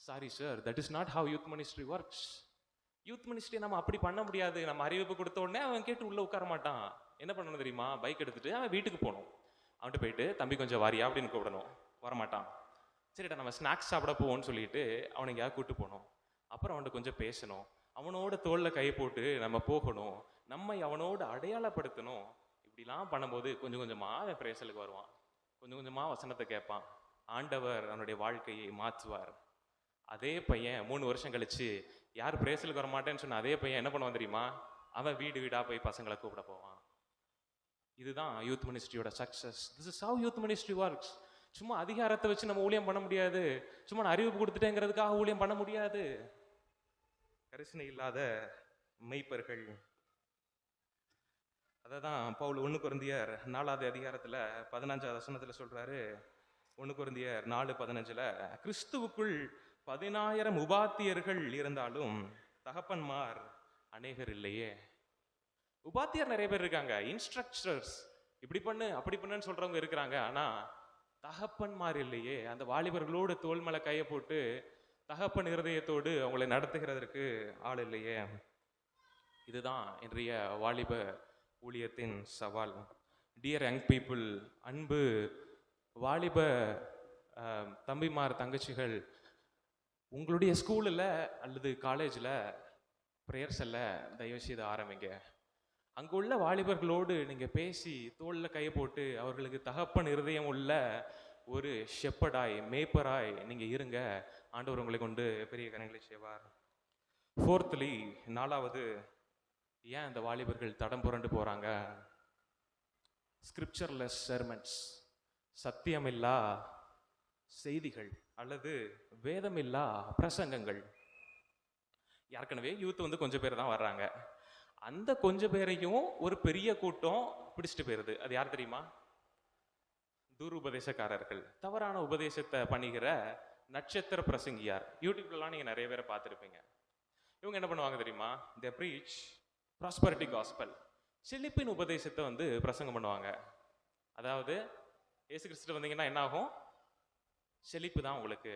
Sorry sir, that is not how youth ministry works. Youth ministry நம்ம அப்படி பண்ண முடியாது. நம்ம அறிவிப்பு கொடுத்த உடனே அவன் கேட்டு உள்ள உட்கார மாட்டான். என்ன பண்ணணும் தெரியுமா? பைக் எடுத்துட்டு அவன் வீட்டுக்கு போகணும். அவன்கிட்ட போயிட்டு, தம்பி கொஞ்சம் வாரியா அப்படின்னு கூப்பிடணும். வரமாட்டான். சரிடா நம்ம ஸ்நாக்ஸ் சாப்பிட போவோம்னு சொல்லிட்டு அவனை எங்கேயாவது கூப்பிட்டு போகணும். அப்புறம் அவன்கிட்ட கொஞ்சம் பேசணும். அவனோட தோளில் கை போட்டு நம்ம போகணும். நம்மை அவனோடு அடையாளப்படுத்தணும். இப்படிலாம் பண்ணும்போது கொஞ்சம் கொஞ்சமாக அவன் பிரேசலுக்கு வருவான். கொஞ்சம் கொஞ்சமாக வசனத்தை கேட்பான். ஆண்டவர் அவனுடைய வாழ்க்கையை மாற்றுவார். அதே பையன் 3 வருஷம் கழிச்சு யார் பிரேசலுக்கு வரமாட்டேன்னு சொன்ன அதே பையன் என்ன பண்ணுவான் தெரியுமா? அவன் வீடு வீடாக போய் பசங்களை கூப்பிட போவான். இதுதான் யூத் மினிஸ்ட்ரியோட success. This is how youth ministry works. சும்மா அதிகாரத்தை வச்சு நம்ம ஊழியம் பண்ண முடியாது. சும்மா நான் அறிவிப்பு கொடுத்துட்டேங்கிறதுக்காக ஊழியம் பண்ண முடியாது. கரிசனை இல்லாத மெய்ப்பர்கள். அதை தான் பவுல் 1 கொரிந்தியர் 4வது அதிகாரத்தில் 15வது வசனத்தில் சொல்றாரு. 1 கொரிந்தியர் 4:15, கிறிஸ்துவுக்குள் 10,000 உபாத்தியர்கள் இருந்தாலும் தகப்பன்மார் அநேகர் இல்லையே. உபாத்தியர் நிறைய பேர் இருக்காங்க, இன்ஸ்ட்ரக்டர்ஸ் இப்படி பண்ணு அப்படி பண்ணுன்னு சொல்றவங்க இருக்கிறாங்க. ஆனா தகப்பன்மார் இல்லையே. அந்த வாலிபர்களோடு தோல் மேல கையை போட்டு தகப்பன் இருதயத்தோடு அவங்களை நடத்துகிறதற்கு ஆள் இல்லையே. இதுதான் இன்றைய வாலிப ஊழியத்தின் சவால். டியர் யங் பீப்புள், அன்பு வாலிப தம்பிமார் தங்கச்சிகள், உங்களுடைய ஸ்கூலில் அல்லது காலேஜில் ப்ரேயர் செல்ல தயவு செய்து ஆரம்பிங்க. அங்கே உள்ள வாலிபர்களோடு நீங்கள் பேசி தோளில் கையை போட்டு அவர்களுக்கு தகப்பன் இருதயம் உள்ள ஒரு ஷெப்பர்டாய் மேய்ப்பராய் நீங்கள் இருங்க. ஆண்டவர் உங்களை கொண்டு பெரிய காரியங்களை செய்வார். ஃபோர்த்லி, 4வது, ஏன் இந்த வாலிபர்கள் தடம் புரண்டு போகிறாங்க? ஸ்கிரிப்சர்லெஸ் செர்மன்ஸ். சத்தியமில்லா செய்திகள் அல்லது வேதமில்லா பிரசங்கங்கள். ஏற்கனவே யூத் கொஞ்சம் பேர் தான் வர்றாங்க. அந்த கொஞ்சம் பேரையும் ஒரு பெரிய கூட்டம் பிடிச்சிட்டு போயிருது. அது யார் தெரியுமா? துருபதேசக்காரர்கள். தவறான உபதேசத்தை பண்ணுகிற நட்சத்திர பிரசங்கியார். யூடியூப்லாம் நீங்க நிறைய பேரை பார்த்துருப்பீங்க. இவங்க என்ன பண்ணுவாங்க தெரியுமா? they preach prosperity gospel. செழிப்பின் உபதேசத்தை பிரசங்கம் பண்ணுவாங்க. அதாவது இயேசு கிறிஸ்து வந்தீங்கன்னா என்ன ஆகும்? செழிப்பு தான் உங்களுக்கு,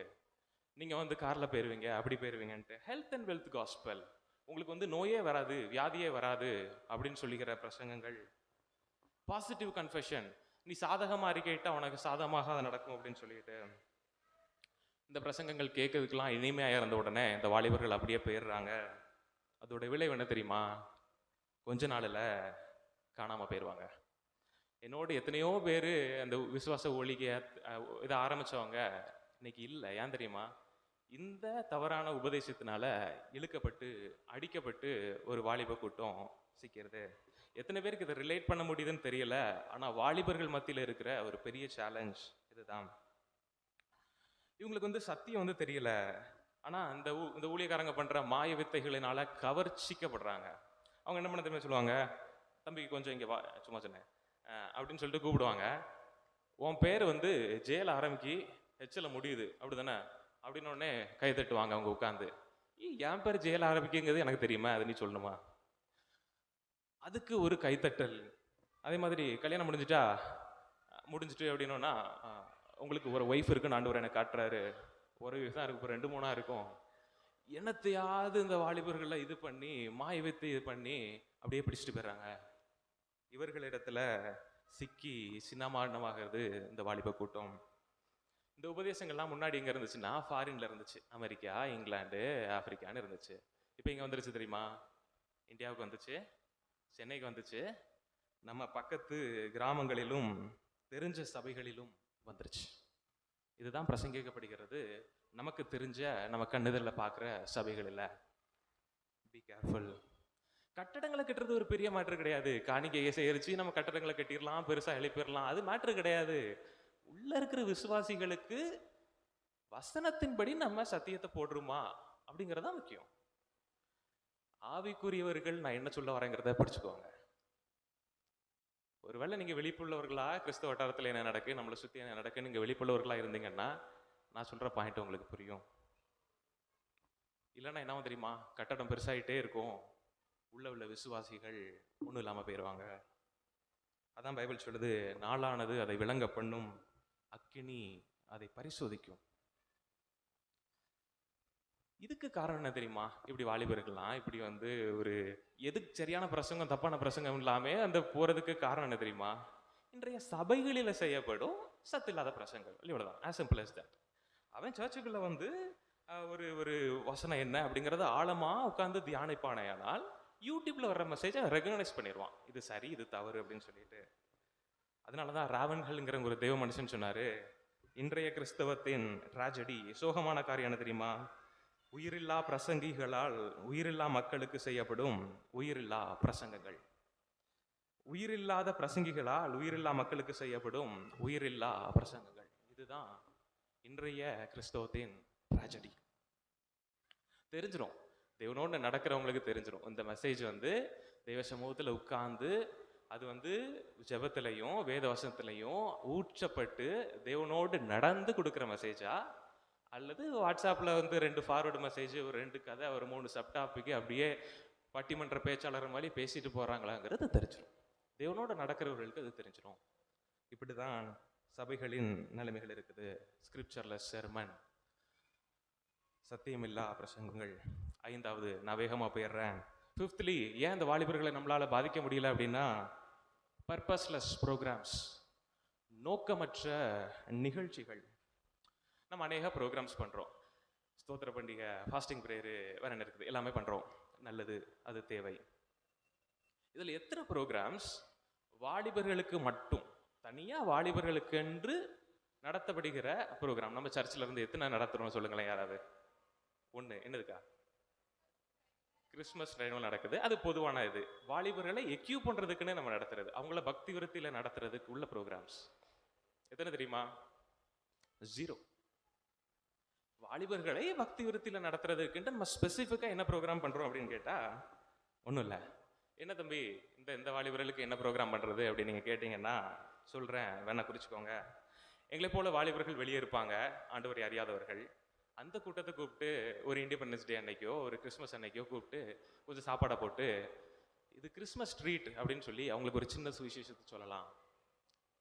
நீங்க கார்ல போயிருவீங்க, அப்படி போயிருவீங்கன்ட்டு. Health and wealth gospel. உங்களுக்கு நோயே வராது, வியாதியே வராது அப்படின்னு சொல்லிக்கிற பிரசங்கங்கள். Positive confession. நீ சாதகமாக அறிக்கையிட்டா உனக்கு சாதகமாக அது நடக்கும் அப்படின்னு சொல்லிட்டு இந்த பிரசங்கங்கள் கேட்கறதுக்கெல்லாம் இனிமையாக இருந்த உடனே இந்த வாலிபர்கள் அப்படியே போயிடுறாங்க. அதோட விளைவு என்ன தெரியுமா? கொஞ்ச நாளில் காணாமல் போயிடுவாங்க. என்னோட எத்தனையோ பேர் அந்த விசுவாச ஒழிக இதை ஆரம்பித்தவங்க இன்னைக்கு இல்லை. ஏன் தெரியுமா? இந்த தவறான உபதேசத்தினால இழுக்கப்பட்டு அடிக்கப்பட்டு ஒரு வாலிப கூட்டம் சிக்கிறது. எத்தனை பேருக்கு இதை ரிலேட் பண்ண முடியுதுன்னு தெரியல. ஆனால் வாலிபர்கள் மத்தியில் இருக்கிற ஒரு பெரிய சேலஞ்ச் இதுதான். இவங்களுக்கு சத்தியம் தெரியல. ஆனால் இந்த ஊழியக்காரங்க பண்ணுற மாய வித்தைகளினால கவர்ச்சிக்கப்படுறாங்க. அவங்க என்ன பண்ண தெரியுமா சொல்லுவாங்க? தம்பி கொஞ்சம் இங்கே வா, சும்மா சொன்னேன் அப்படின்னு சொல்லிட்டு கூப்பிடுவாங்க. உன் பேர் ஜெயில ஆரம்பிக்கி ஹெச்சில் முடியுது அப்படி தானே அப்படின்னு உடனே கை தட்டுவாங்க அவங்க உட்காந்து. என் பேர் ஜெயில ஆரம்பிக்குங்கிறது எனக்கு தெரியுமா, அது நீ சொல்லணுமா? அதுக்கு ஒரு கைத்தட்டல். அதே மாதிரி கல்யாணம் முடிஞ்சிட்டு அப்படின்னா உங்களுக்கு ஒரு ஒய்ஃப் இருக்குன்னு ஆண்டவர் எனக்கு காட்டுறாரு. ஒரு தான் இருக்கும், 2-3 இருக்கும். என்னத்தையாவது இந்த வாலிபர்களில் இது பண்ணி மாய வித்து இது பண்ணி அப்படியே பிடிச்சிட்டு போயிடுறாங்க. இவர்களிடத்துல சிக்கி சின்னமானமாகிறது இந்த வாலிப கூட்டம். இந்த உபதேசங்கள்லாம் முன்னாடி எங்கே இருந்துச்சுன்னா ஃபாரின்ல இருந்துச்சு. அமெரிக்கா, இங்கிலாந்து, ஆப்பிரிக்கான்னு இருந்துச்சு. இப்போ இங்கே வந்துருச்சு தெரியுமா? இந்தியாவுக்கு வந்துச்சு, சென்னைக்கு வந்துச்சு, நம்ம பக்கத்து கிராமங்களிலும் தெரிஞ்ச சபைகளிலும் வந்துருச்சு. இதுதான் பிரசங்கிக்கப்படுகிறது நமக்கு தெரிஞ்ச நம்ம கண்ணுதல்ல பார்க்குற சபைகள் இல்லை. Be careful. கட்டடங்களை கட்டுறது ஒரு பெரிய மேட்ரு கிடையாது. காணிக்கையை சேகரித்து நம்ம கட்டடங்களை கட்டிடலாம், பெருசாக எழுப்பிடலாம், அது மேட்ரு கிடையாது. உள்ள இருக்கிற விசுவாசிகளுக்கு வசனத்தின்படி நம்ம சத்தியத்தை போடுறோமா அப்படிங்கிறதா முக்கியம். ஆவிக்குரியவர்கள் நான் என்ன சொல்ல வரேங்கிறத படிச்சுக்கோங்க. ஒருவேளை நீங்க வெளிப்புள்ளவர்களா கிறிஸ்தவ வட்டாரத்தில் என்ன நடக்கு, நம்மளை சுற்றி என்ன நடக்கு, நீங்க வெளிப்புள்ளவர்களா இருந்தீங்கன்னா நான் சொல்ற பாயிண்ட் உங்களுக்கு புரியும். இல்லைன்னா என்ன தெரியுமா, கட்டடம் பெருசாயிட்டே இருக்கும், உள்ள விசுவாசிகள் ஒன்றும் இல்லாமல் போயிடுவாங்க. அதான் பைபிள் சொல்லுது, நாளானது அதை விளங்க பண்ணும், அக்கினி அதை பரிசோதிக்கும். இதுக்கு காரணம் என்ன தெரியுமா? இப்படி வாலிபர்கள்லாம் இப்படி ஒரு எதுக்கு சரியான பிரசங்கம் தப்பான பிரசங்கம் இல்லாமல் அந்த போகிறதுக்கு காரணம் என்ன தெரியுமா? இன்றைய சபைகளில் செய்யப்படும் சத்து இல்லாத பிரசங்கங்கள். இவ்வளோதான், ஆஸ் சிம்பிள் அஸ் தட். அவன் சர்ச்சுக்குள்ளே ஒரு ஒரு வசனம் என்ன அப்படிங்கிறத ஆழமாக உட்காந்து தியானிப்பானையானால் யூடியூப்ல வர்ற மெசேஜை ரெகனைஸ் பண்ணிடுவான், இது சரி இது தவறு அப்படின்னு சொல்லிட்டு. அதனால தான் ராவன்ஹல்ங்கிற ஒரு தெய்வ மனுஷன் சொன்னார், இன்றைய கிறிஸ்தவத்தின் ட்ராஜடி சோகமான காரியம் என்ன தெரியுமா? உயிரில்லா பிரசங்கிகளால் உயிரில்லா மக்களுக்கு செய்யப்படும் உயிரில்லா பிரசங்கங்கள். உயிரில்லாத பிரசங்கிகளால் உயிரில்லா மக்களுக்கு செய்யப்படும் உயிரில்லா பிரசங்கங்கள். இதுதான் இன்றைய கிறிஸ்தவத்தின் ட்ராஜடி. தெரிஞ்சிடும், தேவனோடு நடக்கிறவங்களுக்கு தெரிஞ்சிடும். இந்த மெசேஜ் தெய்வ சமூகத்தில் உட்கார்ந்து அது ஜெபத்திலையும் வேத வசனத்திலையும் ஊற்றப்பட்டு தேவனோடு நடந்து கொடுக்குற மெசேஜா, அல்லது வாட்ஸ்அப்பில் 2 ஃபார்வர்டு மெசேஜ், ஒரு 2 கதை, ஒரு 3 சப்டாப்பிக்கு அப்படியே பட்டிமன்ற பேச்சாளர் மாதிரி பேசிட்டு போகிறாங்களாங்கிறது தெரிஞ்சிடும். தேவனோட நடக்கிறவர்களுக்கு அது தெரிஞ்சிடும். இப்படி தான் சபைகளின் நிலைமைகள் இருக்குது. ஸ்கிரிப்சர்லெஸ் செர்மன், சத்தியமில்லா பிரசங்கங்கள். 5வது, நான் வேகமாக போயிடுறேன். 5th, ஏன் இந்த வாலிபர்களை நம்மளால் பாதிக்க முடியல அப்படின்னா, பர்பஸ்லெஸ் ப்ரோக்ராம்ஸ், நோக்கமற்ற நிகழ்ச்சிகள். நம்ம அநேக ப்ரோக்ராம்ஸ் பண்ணுறோம், ஸ்தோத்திர பண்டிகை, ஃபாஸ்டிங் ப்ரேயரு, வேற என்ன இருக்குது, எல்லாமே பண்ணுறோம். நல்லது, அது தேவை. இதில் எத்தனை ப்ரோக்ராம்ஸ் வாலிபர்களுக்கு மட்டும், தனியாக வாலிபர்களுக்கு என்று நடத்தப்படுகிற ப்ரோக்ராம் நம்ம சர்ச்சில் எத்தனை நடத்துகிறோம் சொல்லுங்களேன் யாராவது? 1, என்னதுக்கா? கிறிஸ்மஸ் டைம் நடக்குது, அது பொதுவான இது. வாலிபர்களை எக்யூப் பண்ணுறதுக்குன்னு நம்ம நடத்துறது, அவங்கள பக்தி விருத்தியில் நடத்துறதுக்கு உள்ள ப்ரோக்ராம்ஸ் எத்தனை தெரியுமா? 0. வாலிபர்களை பக்தி விருத்தியில் நடத்துறதுக்குன்ட்டு நம்ம ஸ்பெசிஃபிக்காக என்ன ப்ரோக்ராம் பண்ணுறோம் அப்படின்னு கேட்டால் ஒன்றும் இல்லை. என்ன தம்பி, இந்த வாலிபர்களுக்கு என்ன ப்ரோக்ராம் பண்ணுறது அப்படின்னு நீங்கள் கேட்டிங்கன்னா சொல்கிறேன், வேணா குறிச்சிக்கோங்க. எங்களை போல் வாலிபர்கள் வெளியே இருப்பாங்க, ஆண்டவரை அறியாதவர்கள். அந்த கூட்டத்தை கூப்பிட்டு ஒரு இண்டிபெண்டன்ஸ் டே அன்னைக்கோ ஒரு கிறிஸ்மஸ் அன்னைக்கோ கூப்பிட்டு கொஞ்சம் சாப்பாடை போட்டு இது கிறிஸ்மஸ் ட்ரீட் அப்படின்னு சொல்லி அவங்களுக்கு ஒரு சின்ன சுவிசேஷத்தை சொல்லலாம்.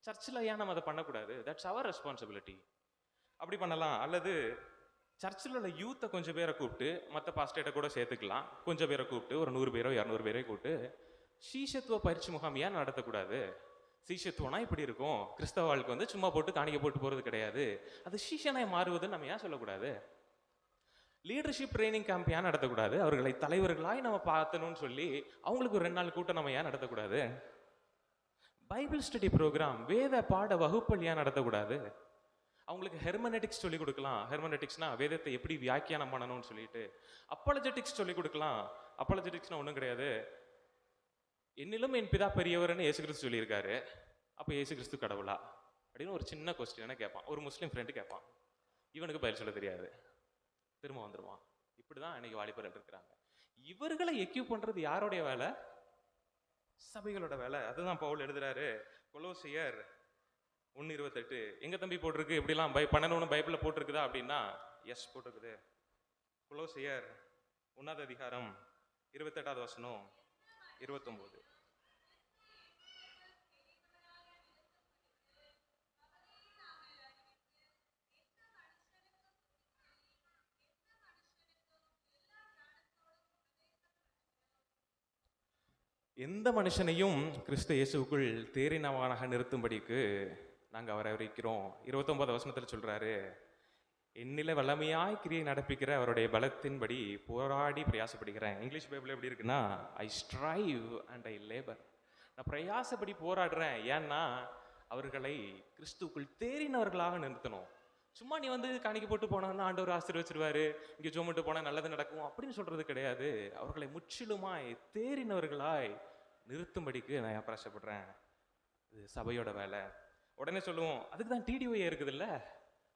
சர்ச்சில் ஏன் நம்ம அதை பண்ணக்கூடாது? That's our responsibility. அப்படி பண்ணலாம். அல்லது சர்ச்சில் உள்ள யூத்தை கொஞ்சம் பேரை கூப்பிட்டு, மற்ற பாஸ்டேட்டை கூட சேர்த்துக்கலாம், கொஞ்சம் பேரை கூப்பிட்டு ஒரு 100 பேரோ 200 பேரை கூப்பிட்டு சீஷத்துவ பயிற்சி முகாம் ஏன் நடத்தக்கூடாது? சீஷத்துவனா இப்படி இருக்கும், கிறிஸ்தவ வாழ்க்கை சும்மா போட்டு காணிக்க போட்டு போகிறது கிடையாது, அது சீஷனாய் மாறுவதுன்னு நம்ம ஏன் சொல்லக்கூடாது? லீடர்ஷிப் ட்ரைனிங் கேம்ப் ஏன் நடத்தக்கூடாது? அவர்களை தலைவர்களாய் நம்ம பார்த்தணும்னு சொல்லி அவங்களுக்கு ஒரு 2 நாள் கூட்டம் நம்ம ஏன் நடத்தக்கூடாது? பைபிள் ஸ்டடி ப்ரோக்ராம், வேத பாட வகுப்புகள் ஏன் நடத்தக்கூடாது? அவங்களுக்கு ஹெர்மனெட்டிக்ஸ் சொல்லிக் கொடுக்கலாம். ஹெர்மனெட்டிக்ஸ்னா வேதத்தை எப்படி வியாக்கியானம் பண்ணணும்னு சொல்லிட்டு. அப்பலஜெட்டிக்ஸ் சொல்லிக் கொடுக்கலாம். அப்பலஜெட்டிக்ஸ்னா ஒன்றும் கிடையாது, என்னிலும் என் பிதா பெரியவர்னு இயேசு கிறிஸ்து சொல்லியிருக்காரு, அப்போ இயேசு கிறிஸ்து கடவுளா அப்படின்னு ஒரு சின்ன கொஸ்டின் கேட்பான். ஒரு முஸ்லீம் ஃப்ரெண்டு கேட்பான், இவனுக்கு பதில் சொல்ல தெரியாது, திரும்ப வந்துடுவான். இப்படிதான் இன்னைக்கு வாலிபர்கள் இருக்கிறாங்க. இவர்களை எக்யூப் பண்றது யாருடைய வேலை? சபைகளோட வேலை. அதுதான் பவுல் எழுதுறாரு, கொலோசியர் 1:28. எங்க தம்பி போட்டிருக்கு இப்படிலாம் பண்ணணும்னு பைபிளில் போட்டிருக்குதா அப்படின்னா எஸ் போட்டிருக்குது. கொலோசியர் 1வது அதிகாரம் 28வது வசனம் 29. எந்த மனுஷனையும் கிறிஸ்து இயேசுக்குள் தேறினவனாக நிறுத்தும்படிக்கு நாங்கள் அவரை அறிவிக்கிறோம். 29வது வசனத்தில் சொல்றாரு, என்னில வல்லமையாய் கிரியை நடப்பிக்கிற அவருடைய பலத்தின்படி போராடி பிரயாசப்படுகிறேன். இங்கிலீஷ் பைபிள் எப்படி இருக்குன்னா, ஐ ஸ்ட்ரைவ் அண்ட் ஐ லேபர். நான் பிரயாசப்படி போராடுறேன். ஏன்னா அவர்களை கிறிஸ்துக்குள் தேறினவர்களாக நிறுத்தணும். சும்மா நீ வந்து காணிக்க போட்டு போனான்னா ஆண்டவர் ஆசீர்வச்சிருவாரு, இங்கே ஜோமிட்டு போனால் நல்லது நடக்கும் அப்படின்னு சொல்றது கிடையாது. அவர்களை முற்றிலுமாய் தேறினவர்களாய் நிறுத்தும்படிக்கு நான் பிரயாசப்படுறேன். இது சபையோட வேலை. உடனே சொல்லுவோம், அதுக்கு தான் டிடிஒஏ இருக்குதுல்ல,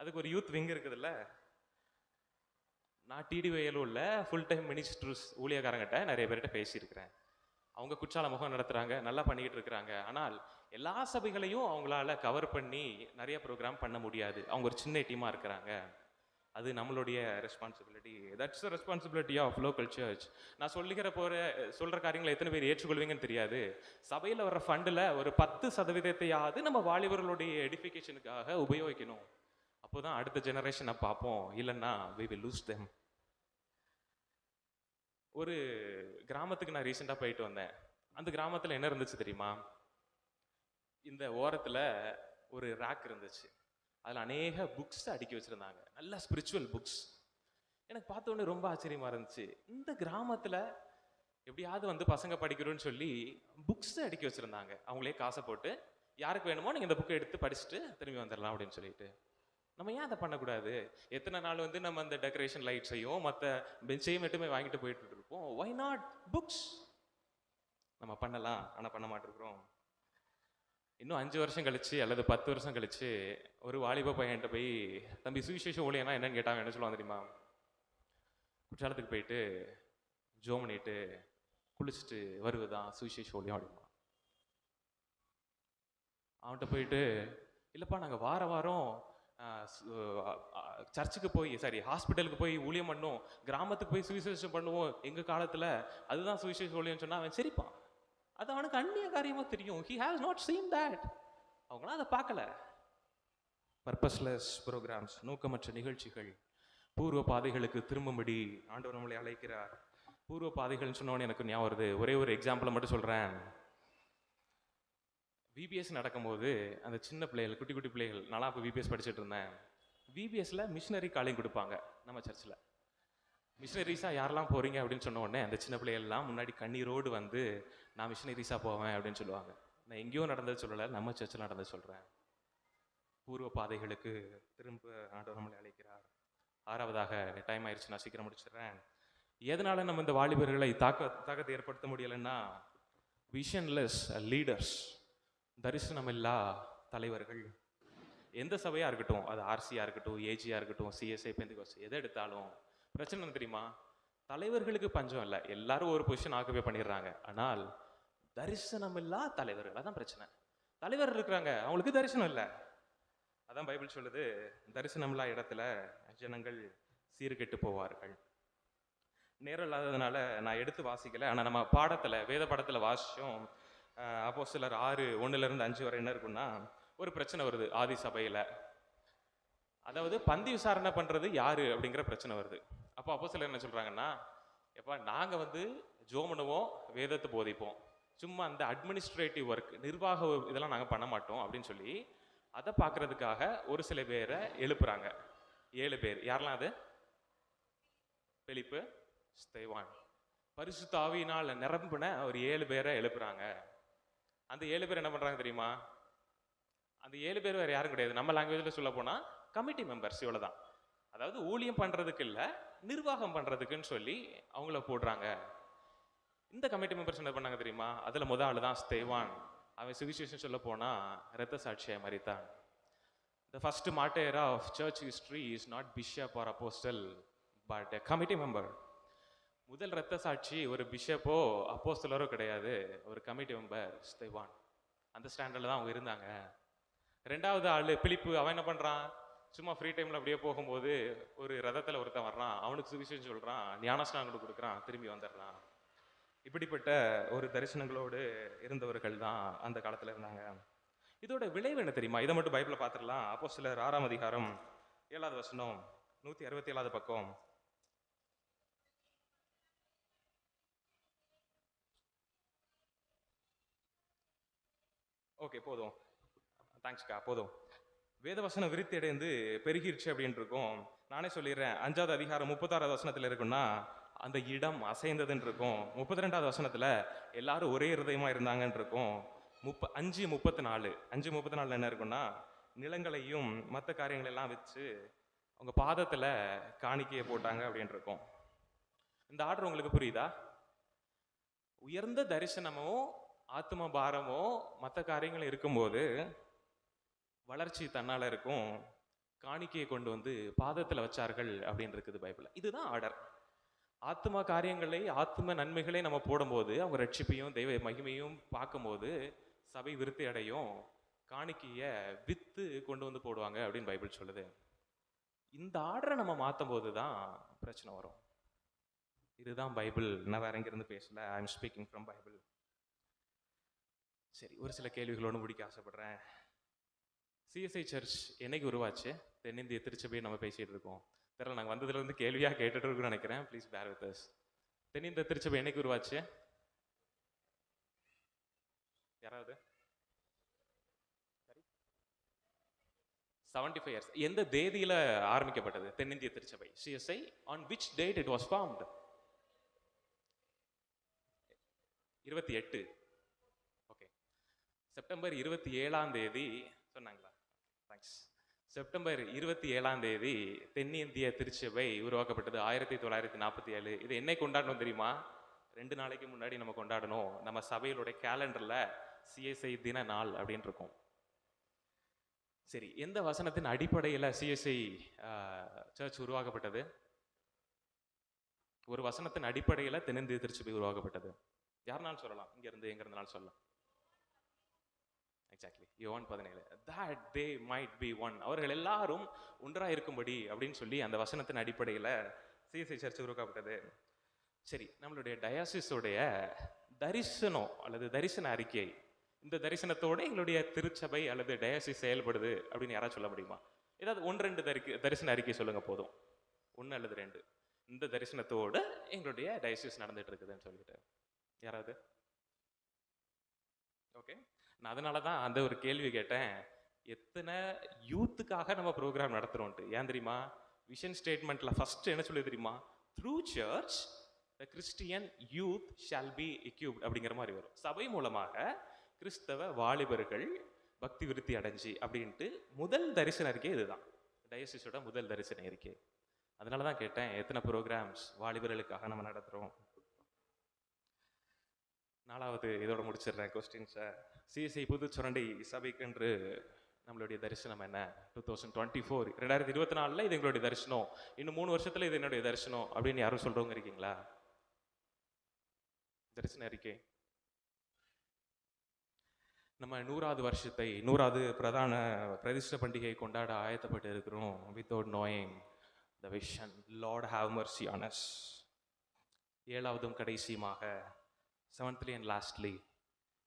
அதுக்கு ஒரு யூத் விங் இருக்குதுல்ல. நான் டிடிஒஏல உள்ள ஃபுல் டைம் மினிஸ்டர்ஸ் ஊழியக்காரங்கிட்ட நிறைய பேர்கிட்ட பேசியிருக்கிறேன். அவங்க குற்றால முகம் நடத்துகிறாங்க, நல்லா பண்ணிக்கிட்டு இருக்கிறாங்க. ஆனால் எல்லா சபைகளையும் அவங்களால கவர் பண்ணி நிறைய ப்ரோக்ராம் பண்ண முடியாது. அவங்க ஒரு சின்ன டீமாக இருக்கிறாங்க. அது நம்மளுடைய ரெஸ்பான்சிபிலிட்டி. That's the responsibility of local church. நான் சொல்கிற காரியங்களை எத்தனை பேர் ஏற்றுக்கொள்வீங்கன்னு தெரியாது. சபையில் வர்ற ஃபண்டில் ஒரு 10% நம்ம வாலிபர்களுடைய எடிஃபிகேஷனுக்காக உபயோகிக்கணும். அப்போ தான் அடுத்த ஜெனரேஷனை பார்ப்போம். இல்லைன்னா we will lose them. ஒரு கிராமத்துக்கு நான் ரீசெண்டாக போயிட்டு வந்தேன். அந்த கிராமத்தில் என்ன இருந்துச்சு தெரியுமா? இந்த ஓரத்தில் ஒரு ரேக் இருந்துச்சு. அதில் அநேக புக்ஸ் அடுக்கி வச்சுருந்தாங்க, நல்ல ஸ்பிரிச்சுவல் புக்ஸ். எனக்கு பார்த்தோன்னே ரொம்ப ஆச்சரியமாக இருந்துச்சு. இந்த கிராமத்தில் எப்படியாவது வந்து பசங்க படிக்கிறோன்னு சொல்லி புக்ஸ் அடுக்கி வச்சுருந்தாங்க. அவங்களே காசை போட்டு யாருக்கு வேணுமோ நீங்கள் இந்த புக்கை எடுத்து படிச்சுட்டு திரும்பி வந்துடலாம் அப்படின்னு சொல்லிட்டு. நம்ம ஏன் அதை பண்ணக்கூடாது? எத்தனை நாள் வந்து நம்ம அந்த டெக்கரேஷன் லைட்ஸையும் மற்ற பெஞ்சையும் மட்டுமே வாங்கிட்டு போயிட்டு இருப்போம். Why not books? நம்ம பண்ணலாம், ஆனால் பண்ண மாட்டிருக்கிறோம். இன்னும் 5 வருஷம் கழிச்சு அல்லது 10 வருஷம் கழிச்சு ஒரு வாலிப பையன்கிட்ட போய், தம்பி சுவிசேஷ ஊழியனா என்னன்னு கேட்டாங்க. என்ன சொல்லுவாங்க தெரியுமா? குற்றாலத்துக்கு போயிட்டு ஜோம் பண்ணிட்டு குளிச்சுட்டு வருவதான் சுவிசேஷ ஊழியம் அப்படிமா. அவன்கிட்ட போயிட்டு, இல்லைப்பா நாங்கள் வார வாரம் சர்ச்சுக்கு போய் ஹாஸ்பிட்டலுக்கு போய் ஊழியம் பண்ணுவோம், கிராமத்துக்கு போய் சுவிசேஷம் பண்ணுவோம் எங்கள் காலத்தில், அதுதான் சுவிசேஷ ஊழியம் சொன்னால் அவன் சரிப்பான். அது அவனுக்கு அந்நிய காரியமாக தெரியும். he has not seen that. அவங்களாம் அதை பார்க்கல. பர்பஸ்லெஸ் ப்ரோக்ராம்ஸ், நோக்கமற்ற நிகழ்ச்சிகள். பூர்வ பாதைகளுக்கு திரும்பும்படி ஆண்டவர் நம்மளை அழைக்கிறார். பூர்வ பாதைகள்னு சொன்னோன்னு எனக்கு ஞாபகம் வருது. ஒரே ஒரு எக்ஸாம்பிளை மட்டும் சொல்கிறேன். விபிஎஸ் நடக்கும்போது அந்த சின்ன பிள்ளைகள், குட்டி குட்டி பிள்ளைகள், நானும் அப்போ விபிஎஸ் படிச்சுட்டு இருந்தேன். விபிஎஸ்ல மிஷினரி காலையும் கொடுப்பாங்க நம்ம சர்ச்சில். மிஷினரிஸாக யாரெல்லாம் போகிறீங்க அப்படின்னு சொன்ன உடனே அந்த சின்ன பிள்ளைகள்லாம் முன்னாடி கண்ணீரோடு வந்து நான் மிஷினரிஸாக போவேன் அப்படின்னு சொல்லுவாங்க. நான் எங்கேயோ நடந்தது சொல்லலை, நம்ம சர்ச்சில் நடந்தது சொல்கிறேன். பூர்வ பாதைகளுக்கு திரும்ப ஆண்டவர் நம்மளை அழைக்கிறார். 6வதாக, டைம் ஆயிடுச்சு, நான் சீக்கிரம் முடிச்சிடுறேன். எதனால நம்ம இந்த வாலிபர்களை தாக்கத்தை ஏற்படுத்த முடியலைன்னா, விஷன்லெஸ் லீடர்ஸ், தரிசனமில்லா தலைவர்கள். எந்த சபையாக இருக்கட்டும், அது ஆர்சியாக இருக்கட்டும், ஏஜியாக இருக்கட்டும், சிஎஸ்ஐ, பெந்தெகோஸ்தே, எதை எடுத்தாலும் பிரச்சனை என்ன தெரியுமா? தலைவர்களுக்கு பஞ்சம் இல்லை, எல்லாரும் ஒரு பொசிஷன் ஆக்குவே பண்ணிடுறாங்க. ஆனால் தரிசனமில்லா தலைவர்கள், அதான் பிரச்சனை. தலைவர்கள் இருக்கிறாங்க, அவங்களுக்கு தரிசனம் இல்லை. அதான் பைபிள் சொல்லுது, தரிசனமில்லா இடத்துல ஜனங்கள் சீர்கெட்டு போவார்கள். நேரம் இல்லாததுனால நான் எடுத்து வாசிக்கலை. ஆனால் நம்ம பாடத்தில், வேத பாடத்தில் வாசித்தோம். அப்போஸ்தலர் 6:1-5 வரை என்ன இருக்குன்னா, ஒரு பிரச்சனை வருது ஆதி சபையில். அதாவது பந்தி விசாரணை பண்ணுறது யாரு அப்படிங்கிற பிரச்சனை வருது. அப்போ அப்போஸ்தலர் என்ன சொல்கிறாங்கன்னா, எப்பா நாங்கள் வந்து ஜோம் பண்ணுவோம், வேதத்தை போதிப்போம், சும்மா அந்த அட்மினிஸ்ட்ரேட்டிவ் ஒர்க், நிர்வாக இதெல்லாம் நாங்கள் பண்ண மாட்டோம் அப்படின்னு சொல்லி அதை பார்க்கறதுக்காக ஒரு சில பேரை எழுப்புறாங்க. 7 பேர். யாரெல்லாம் அது? பிலிப்பு, ஸ்தேவான். பரிசுத்த ஆவியினால் நிரம்பின ஒரு 7 பேரை எழுப்புறாங்க. அந்த 7 பேர் என்ன பண்ணுறாங்க தெரியுமா? அந்த 7 பேர் வேறு யாரும் கிடையாது, நம்ம லாங்குவேஜில் சொல்ல போனால் கமிட்டி மெம்பர்ஸ், இவ்வளோதான். அதாவது ஊழியம் பண்ணுறதுக்கு இல்லை, நிர்வாகம் பண்ணுறதுக்குன்னு சொல்லி அவங்கள போடுறாங்க. இந்த கமிட்டி மெம்பர்ஸ் என்ன பண்ணாங்க தெரியுமா? அதில் முதல் ஆள் தான் ஸ்தேவான். அவன் சுவிசேஷம் சொல்ல போனால் இரத்த சாட்சியை மறித்தான். The first martyr of church history is not bishop or apostle but a committee member. முதல் இரத்த சாட்சி ஒரு பிஷப்போ அப்போஸ்தலரோ கிடையாது, ஒரு கமிட்டி மெம்பர் ஸ்தேவான். அந்த ஸ்டாண்டர்டில் தான் அவங்க இருந்தாங்க. 2வது ஆள் பிலிப்பு. அவன் என்ன பண்ணுறான்? சும்மா ஃப்ரீ டைமில் அப்படியே போகும்போது ஒரு ரதத்தில் ஒருத்தன் வர்றான், அவனுக்கு சுவிசேஷம் சொல்கிறான், ஞானஸ்நானம் கொடுக்குறான், திரும்பி வந்துடுறான். இப்படிப்பட்ட ஒரு தரிசனங்களோடு இருந்தவர்கள் தான் அந்த காலத்தில் இருந்தாங்க. இதோட விளைவு என்ன தெரியுமா? இதை மட்டும் பைபிளில் பார்த்துடலாம். அப்போஸ்தலர் 6ஆம் அதிகாரம் 7வது வசனம், 167வது பக்கம். ஓகே, போதும், தேங்க்ஸ்க்கா, போதும். வேதவசனம் விருத்தி அடைந்து பெருகிருச்சு அப்படின்னு இருக்கும். நானே சொல்லிடுறேன். 5வது அதிகாரம் 36வது வசனத்தில் இருக்குன்னா அந்த இடம் அசைந்ததுன்னு இருக்கும். 32வது வசனத்தில் எல்லாரும் ஒரே இருதயமாக இருந்தாங்கன்னு இருக்கும். 5:34 என்ன இருக்குன்னா, நிலங்களையும் மற்ற காரியங்களெல்லாம் வச்சு அவங்க பாதத்தில் காணிக்கையை போட்டாங்க அப்படின்னு இருக்கும். இந்த ஆர்டர் உங்களுக்கு புரியுதா? உயர்ந்த தரிசனமோ ஆத்ம பாரமோ மற்ற காரியங்களும் இருக்கும்போது வளர்ச்சி தன்னால் இருக்கும். காணிக்கையை கொண்டு வந்து பாதத்தில் வச்சார்கள் அப்படின்னு இருக்குது பைபிள். இதுதான் ஆர்டர். ஆத்ம காரியங்களை ஆத்ம நன்மைகளை நம்ம போடும்போது அவங்க ரட்சிப்பையும் தெய்வ மகிமையும் பார்க்கும்போது சபை விருத்தி அடையும். காணிக்கையை வித்து கொண்டு வந்து போடுவாங்க அப்படின்னு பைபிள் சொல்லுது. இந்த ஆர்டரை நம்ம மாற்றும் போது தான் பிரச்சனை வரும். இதுதான் பைபிள். நான் வேற எங்கிருந்து பேசல. I am speaking from Bible. சரி, ஒரு சில கேள்விகளோடு முடிக்க ஆசைப்படுறேன். சிஎஸ்ஐ சர்ச் என்னைக்கு உருவாச்சு? தென்னிந்திய திருச்சபையை நம்ம பேசிட்டு இருக்கோம். தெரியல, நாங்கள் வந்ததுலேருந்து கேள்வியாக கேட்டுட்டு இருக்குன்னு நினைக்கிறேன். Please bear with us. தென்னிந்திய திருச்சபை என்னைக்கு உருவாச்சு? யாராவது? 75 years. எந்த தேதியில் ஆரம்பிக்கப்பட்டது தென்னிந்திய திருச்சபை CSI? On which date it was formed? 28. Okay, September 27ஆம் தேதி சொன்னாங்களா? தேங்க்ஸ். செப்டம்பர் 27ஆம் தேதி தென்னிந்திய திருச்சபை உருவாக்கப்பட்டது. 1947. இது என்னை கொண்டாடணும் தெரியுமா? 2 நாளைக்கு முன்னாடி நம்ம கொண்டாடணும். நம்ம சபையிலுடைய கேலண்டரில் சிஎஸ்ஐ தின நாள் அப்படின்னு இருக்கும். சரி, எந்த வசனத்தின் அடிப்படையில் சிஎஸ்ஐ சர்ச் உருவாக்கப்பட்டது? ஒரு வசனத்தின் அடிப்படையில் தென்னிந்திய திருச்சபை உருவாக்கப்பட்டது. யாருனாலும் சொல்லலாம், இங்க இருந்து எங்க இருந்தாலும் சொல்லலாம். எக்ஸாக்ட்லி, யோவான் 17. that they might be one. அவர்கள் எல்லாரும் ஒன்றாக இருக்கும்படி அப்படின்னு சொல்லி அந்த வசனத்தின் அடிப்படையில் சிஎஸ்ஐ சர்ச் உருவாக்கப்பட்டது. சரி, நம்மளுடைய டயாசிஸோடைய தரிசனம் அல்லது தரிசன அறிக்கை, இந்த தரிசனத்தோட எங்களுடைய திருச்சபை அல்லது டயாசிஸ் செயல்படுது அப்படின்னு யாராவது சொல்ல முடியுமா? ஏதாவது 1-2 தரிசன அறிக்கை சொல்லுங்க போதும். 1 அல்லது 2. இந்த தரிசனத்தோட எங்களுடைய டயாசிஸ் நடந்துட்டு இருக்குதுன்னு சொல்லிட்டு யாராவது? ஓகே, நான் அதனால தான் அந்த ஒரு கேள்வி கேட்டேன். எத்தனை யூத்துக்காக நம்ம ப்ரோக்ராம் நடத்துகிறோன்ட்டு. ஏன் தெரியுமா? விஷன் ஸ்டேட்மெண்ட்டில் ஃபஸ்ட்டு என்ன சொல்லி தெரியுமா? Through church the Christian youth shall be equipped அப்படிங்கிற மாதிரி வரும். சபை மூலமாக கிறிஸ்தவ வாலிபர்கள் பக்தி விருத்தி அடைஞ்சி அப்படின்ட்டு முதல் தரிசன அறிக்கை இதுதான். டயசிஸோட முதல் தரிசன அறிக்கை. அதனால தான் கேட்டேன், எத்தனை ப்ரோக்ராம்ஸ் வாலிபர்களுக்காக நம்ம நடத்துகிறோம். 4வது இதோட முடிச்சிடுறேன் கொஸ்டின்ஸை. சிஎஸ்ஐ புது சுரண்டை சபைக்கென்று நம்மளுடைய தரிசனம் என்ன? 2024 2024 இது எங்களுடைய தரிசனம், இன்னும் 3 வருஷத்துல இது என்னுடைய தரிசனம் அப்படின்னு யாரும் சொல்றவங்க இருக்கீங்களா? தரிசன அறிக்கை. நம்ம 100வது வருஷத்தை 100வது பிரதான பிரதிஷ்ட பண்டிகை கொண்டாட ஆயத்தப்பட்டு இருக்கிறோம். Without knowing the vision, Lord have mercy on us. 7வதும் கடைசியுமாக, 7thly and lastly,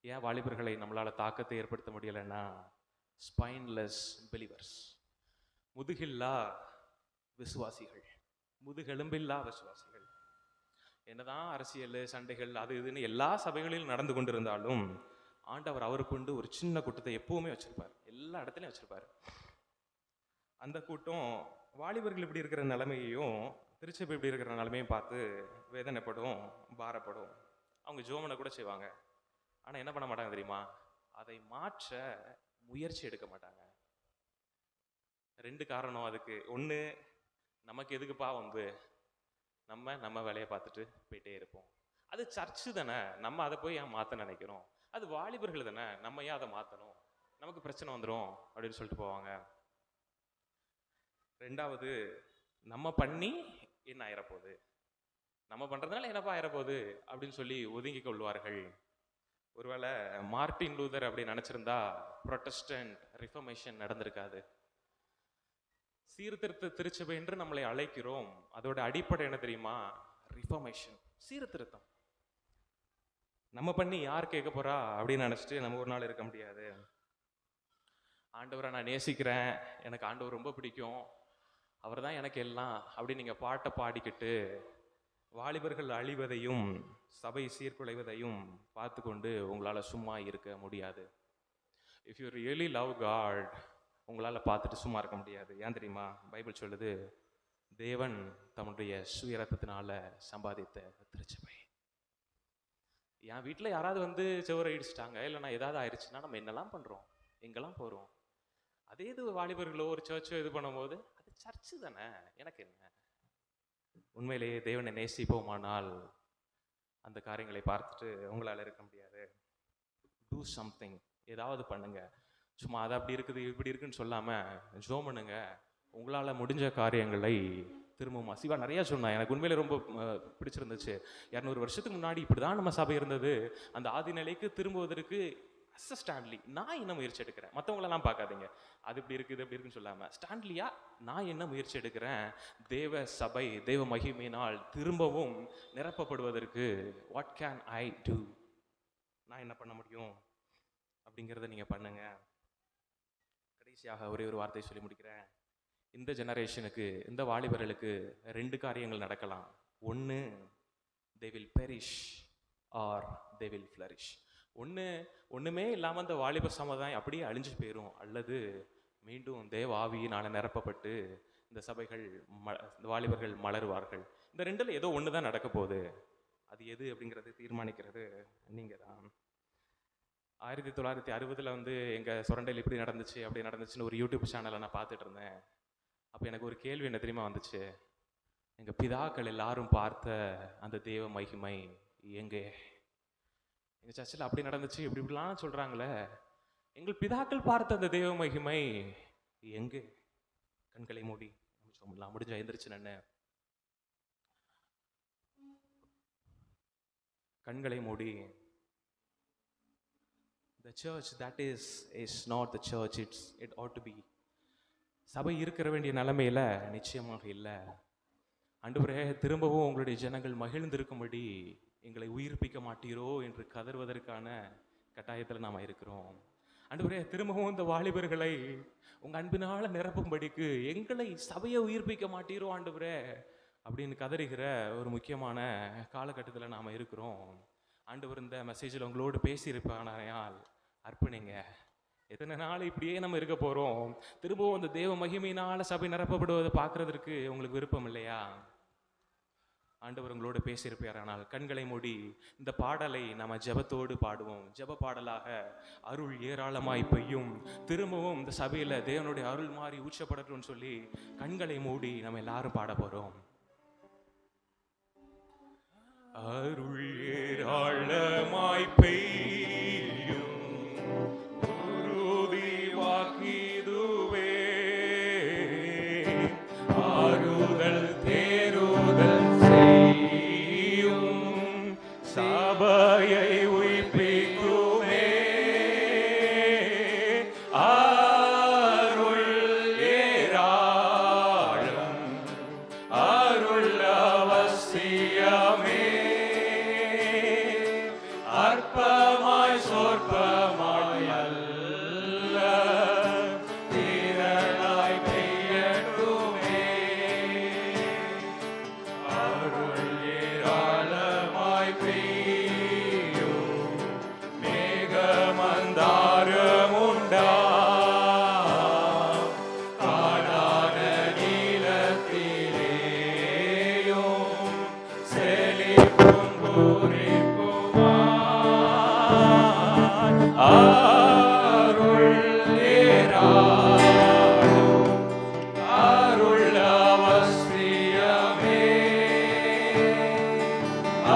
ஏன் வாலிபர்களை நம்மளால் தாக்கத்தை ஏற்படுத்த முடியலைன்னா, ஸ்பைன்லெஸ் பிலீவர்ஸ், முதுகில்லா விசுவாசிகள், முதுகெலும்பில்லா விசுவாசிகள். என்னதான் அரசியல் சண்டைகள் அது இதுன்னு எல்லா சபைகளிலும் நடந்து கொண்டிருந்தாலும் ஆண்டவர் அவருக்குண்டு ஒரு சின்ன கூட்டத்தை எப்பவுமே வச்சிருப்பார், எல்லா இடத்துலையும் வச்சிருப்பார். அந்த கூட்டம் வாலிபர்கள் இப்படி இருக்கிற நிலைமையையும் திருச்சபை இப்படி இருக்கிற நிலைமையும் பார்த்து வேதனைப்படும், பாரப்படும். அவங்க ஜோமனை கூட செய்வாங்க. ஆனால் என்ன பண்ண மாட்டாங்க தெரியுமா? அதை மாற்ற முயற்சி எடுக்க மாட்டாங்க. 2 காரணம் அதுக்கு. 1, நமக்கு எதுக்குப்பா வம்பு, நம்ம வேலையை பார்த்துட்டு போயிட்டே இருப்போம். அது சர்ச்சு தானே, நம்ம அதை போய் ஏன் மாற்ற நினைக்கிறோம்? அது வாலிபர்கள் தானே, நம்ம ஏன் அதை மாற்றணும், நமக்கு பிரச்சனை வந்துடும் அப்படின்னு சொல்லிட்டு போவாங்க. 2வது, நம்ம பண்ணி என்ன ஆயிரப்போகுது, நம்ம பண்ணுறதுனால என்னப்பா ஆயிரப்போகுது அப்படின்னு சொல்லி ஒதுங்கி கொள்வார்கள். ஒருவேளை மார்ட்டின் லூதர் அப்படி நினச்சிருந்தா புரொட்டஸ்டன்ட் ரிஃபர்மேஷன் நடந்திருக்காது. சீர்திருத்த திருச்சபை என்று நம்மளை அழைக்கிறோம். அதோட அடிப்படை என்ன தெரியுமா? ரிஃபர்மேஷன், சீர்திருத்தம். நம்ம பண்ணி யார் கேட்க போறா அப்படின்னு நினச்சிட்டு நம்ம ஒரு நாள் இருக்க முடியாது. ஆண்டவரை நான் நேசிக்கிறேன், எனக்கு ஆண்டவர் ரொம்ப பிடிக்கும், அவர் தான் எனக்கு எல்லாம் அப்படின்னு நீங்கள் பாட்டை பாடிக்கிட்டு வாலிபர்கள் அழிவதையும் சபை சீர்குலைவதையும் பார்த்து கொண்டு உங்களால் சும்மா இருக்க முடியாது. If you really love God, உங்களால் பார்த்துட்டு சும்மா இருக்க முடியாது. ஏன் தெரியுமா? பைபிள் சொல்லுது, தேவன் தன்னுடைய சுயரத்தத்தினால சம்பாதித்த திருச்சபை. என் வீட்டில் யாராவது வந்து செவரை இடிச்சிட்டாங்க, இல்லை நான் ஏதாவது ஆயிடுச்சுன்னா நம்ம என்னெல்லாம் பண்ணுறோம், எங்கெல்லாம் போகிறோம். அதே இது வாலிபர்களோ ஒரு சர்ச்சோ இது பண்ணும்போது அது சர்ச்சு தானே, எனக்கு என்ன. உண்மையிலேயே தேவனை நேசிப்போமானால் அந்த காரியங்களை பார்த்துட்டு உங்களால் இருக்க முடியாது. டூ சம்திங், ஏதாவது பண்ணுங்க. சும்மா அது அப்படி இருக்குது இப்படி இருக்குன்னு சொல்லாமல் ஜோம் பண்ணுங்க. உங்களால் முடிஞ்ச காரியங்களை திரும்பவும் சிவா நிறையா சொன்னான். எனக்கு உண்மையிலே ரொம்ப பிடிச்சிருந்துச்சு. 200 வருஷத்துக்கு முன்னாடி இப்படி தான் நம்ம சபை இருந்தது. அந்த ஆதி நிலைக்கு திரும்புவதற்கு ஸ்டான்லி நான் என்ன முயற்சி எடுக்கிறேன். மற்றவங்களெல்லாம் பார்க்காதீங்க, அது இப்படி இருக்குது அப்படி இருக்குன்னு சொல்லாமல் ஸ்டான்லியா நான் என்ன முயற்சி எடுக்கிறேன், தேவ சபை தேவ மகிமையினால் திரும்பவும் நிரப்பப்படுவதற்கு வாட் கேன் ஐ டூ, நான் என்ன பண்ண முடியும் அப்படிங்கிறத நீங்கள் பண்ணுங்க. கடைசியாக ஒரே ஒரு வார்த்தை சொல்லி முடிக்கிறேன். இந்த ஜெனரேஷனுக்கு, இந்த வாலிபர்களுக்கு 2 காரியங்கள் நடக்கலாம். ஒன்று, they will perish or they will flourish. ஒன்றுமே இல்லாமல் இந்த வாலிப சமுதாயம் அப்படியே அழிஞ்சு போயிடும், அல்லது மீண்டும் தேவ ஆவியினால் நிரப்பப்பட்டு இந்த சபைகள் இந்த வாலிபர்கள் மலருவார்கள். இந்த 2ல் ஏதோ ஒன்று தான் நடக்க போகுது. அது எது அப்படிங்கிறது தீர்மானிக்கிறது நீங்கள் தான். 1960 எங்கள் சுரண்டையில் இப்படி நடந்துச்சு அப்படி நடந்துச்சுன்னு ஒரு யூடியூப் சேனலை நான் பார்த்துட்டு இருந்தேன். அப்போ எனக்கு ஒரு கேள்வி என்ன தெரியுமா வந்துச்சு, எங்கள் பிதாக்கள் எல்லாரும் பார்த்த அந்த தேவ மகிமை எங்கே? எங்கள் சர்ச்சில் அப்படி நடந்துச்சு இப்படிலாம் சொல்கிறாங்களே, எங்கள் பிதாக்கள் பார்த்த அந்த தேவ மகிமை எங்கே? கண்களை மூடி சொல்லலாம், முடிஞ்ச எந்திரிச்சு நின்று கண்களை மூடி. The church that is not the church it ought to be. சபை இருக்கிற வேண்டிய நிலைமையில நிச்சயமாக இல்லை. ஆண்டவரே, திரும்பவும் உங்களுடைய ஜனங்கள் மகிழ்ந்திருக்கும்படி எங்களை உயிர்ப்பிக்க மாட்டீரோ என்று கதறுவதற்கான கட்டாயத்தில் நாம் இருக்கிறோம். ஆண்டவரே, திரும்பவும் இந்த வாலிபர்களை உங்கள் அன்பினால் நிரப்பும்படிக்கு எங்களை சபையை உயிர்ப்பிக்க மாட்டீரோ ஆண்டவரே அப்படின்னு கதறுகிற ஒரு முக்கியமான காலகட்டத்தில் நாம் இருக்கிறோம். ஆண்டவர் இந்த மெசேஜில் உங்களோடு பேசியிருப்பானால் அர்ப்பணிங்க. எத்தனை நாள் இப்படியே நம்ம இருக்க போகிறோம்? திரும்பவும் அந்த தேவ மகிமையினால் சபை நிரப்பப்படுவதை பார்க்கறதற்கு உங்களுக்கு விருப்பம் இல்லையா? ஆண்டவர் உங்களோடு பேசியிருப்பாரானால் கண்களை மூடி இந்த பாடலை நம்ம ஜெபத்தோடு பாடுவோம். ஜெப பாடலாக அருள் ஏராளமாய் பெய்யும், திரும்பவும் இந்த சபையில் தேவனுடைய அருள் மாறி ஊற்றப்படட்டும்னு சொல்லி கண்களை மூடி நம்ம எல்லாரும் பாட போகிறோம். அருள் ஏராளமாய் பெய்யும், உறுதி வாக்கிதுவே, ஆறுதல் தேறுதல் செய்யும், சபையை உயிர்ப்பிக்குமே. அருள் ஏராளம், அருள் அவசியமே, அற்பமாய் சொற்பமாய் அல்ல, திரளாய் பெய்யட்டுமே. அருள் ஏராளமாய் பெய்யும், மேகமந்தாரமுண்டா, காடான நீலத்திலேயும் செழிப்பும் பூரிப்புமா. அருள் ஏராளம், அருள் அவசியமே,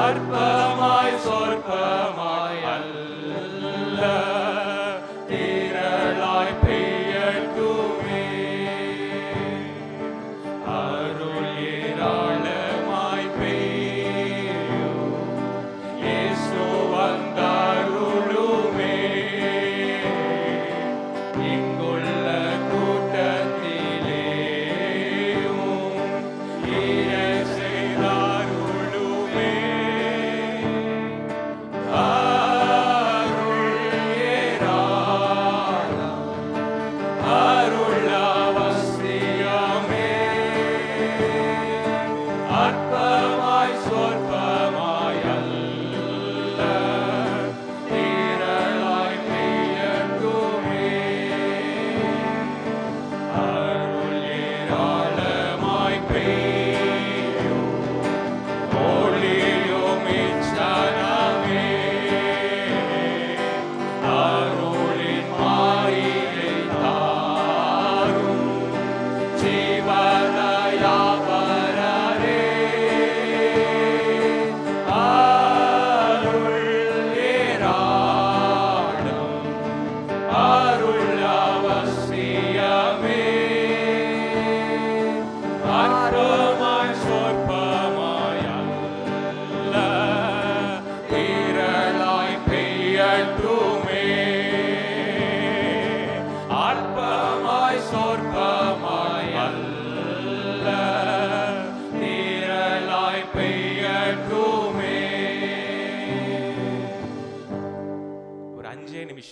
அற்பமாய் சொற்பமாய் அல்ல, திரளாய் பெய்யட்டுமே. அருள் ஏராளமாய் பெய்யும், இயேசு வந்தாருளுமே, இங்குள்ள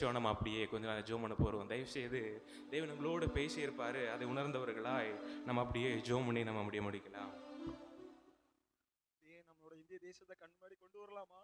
நிமிஷம் நம்ம அப்படியே கொஞ்ச நேரம் ஜோம் பண்ண போகிறோம். தயவுசெய்து தேவன் நம்மளோட பேசியிருப்பார், அதை உணர்ந்தவர்களாய் நம்ம அப்படியே ஜோம் பண்ணி நம்ம அப்படியே முடிக்கலாம். நம்மளோட இந்திய தேசத்தை கண் முன்னாடி கொண்டு வரலாமா?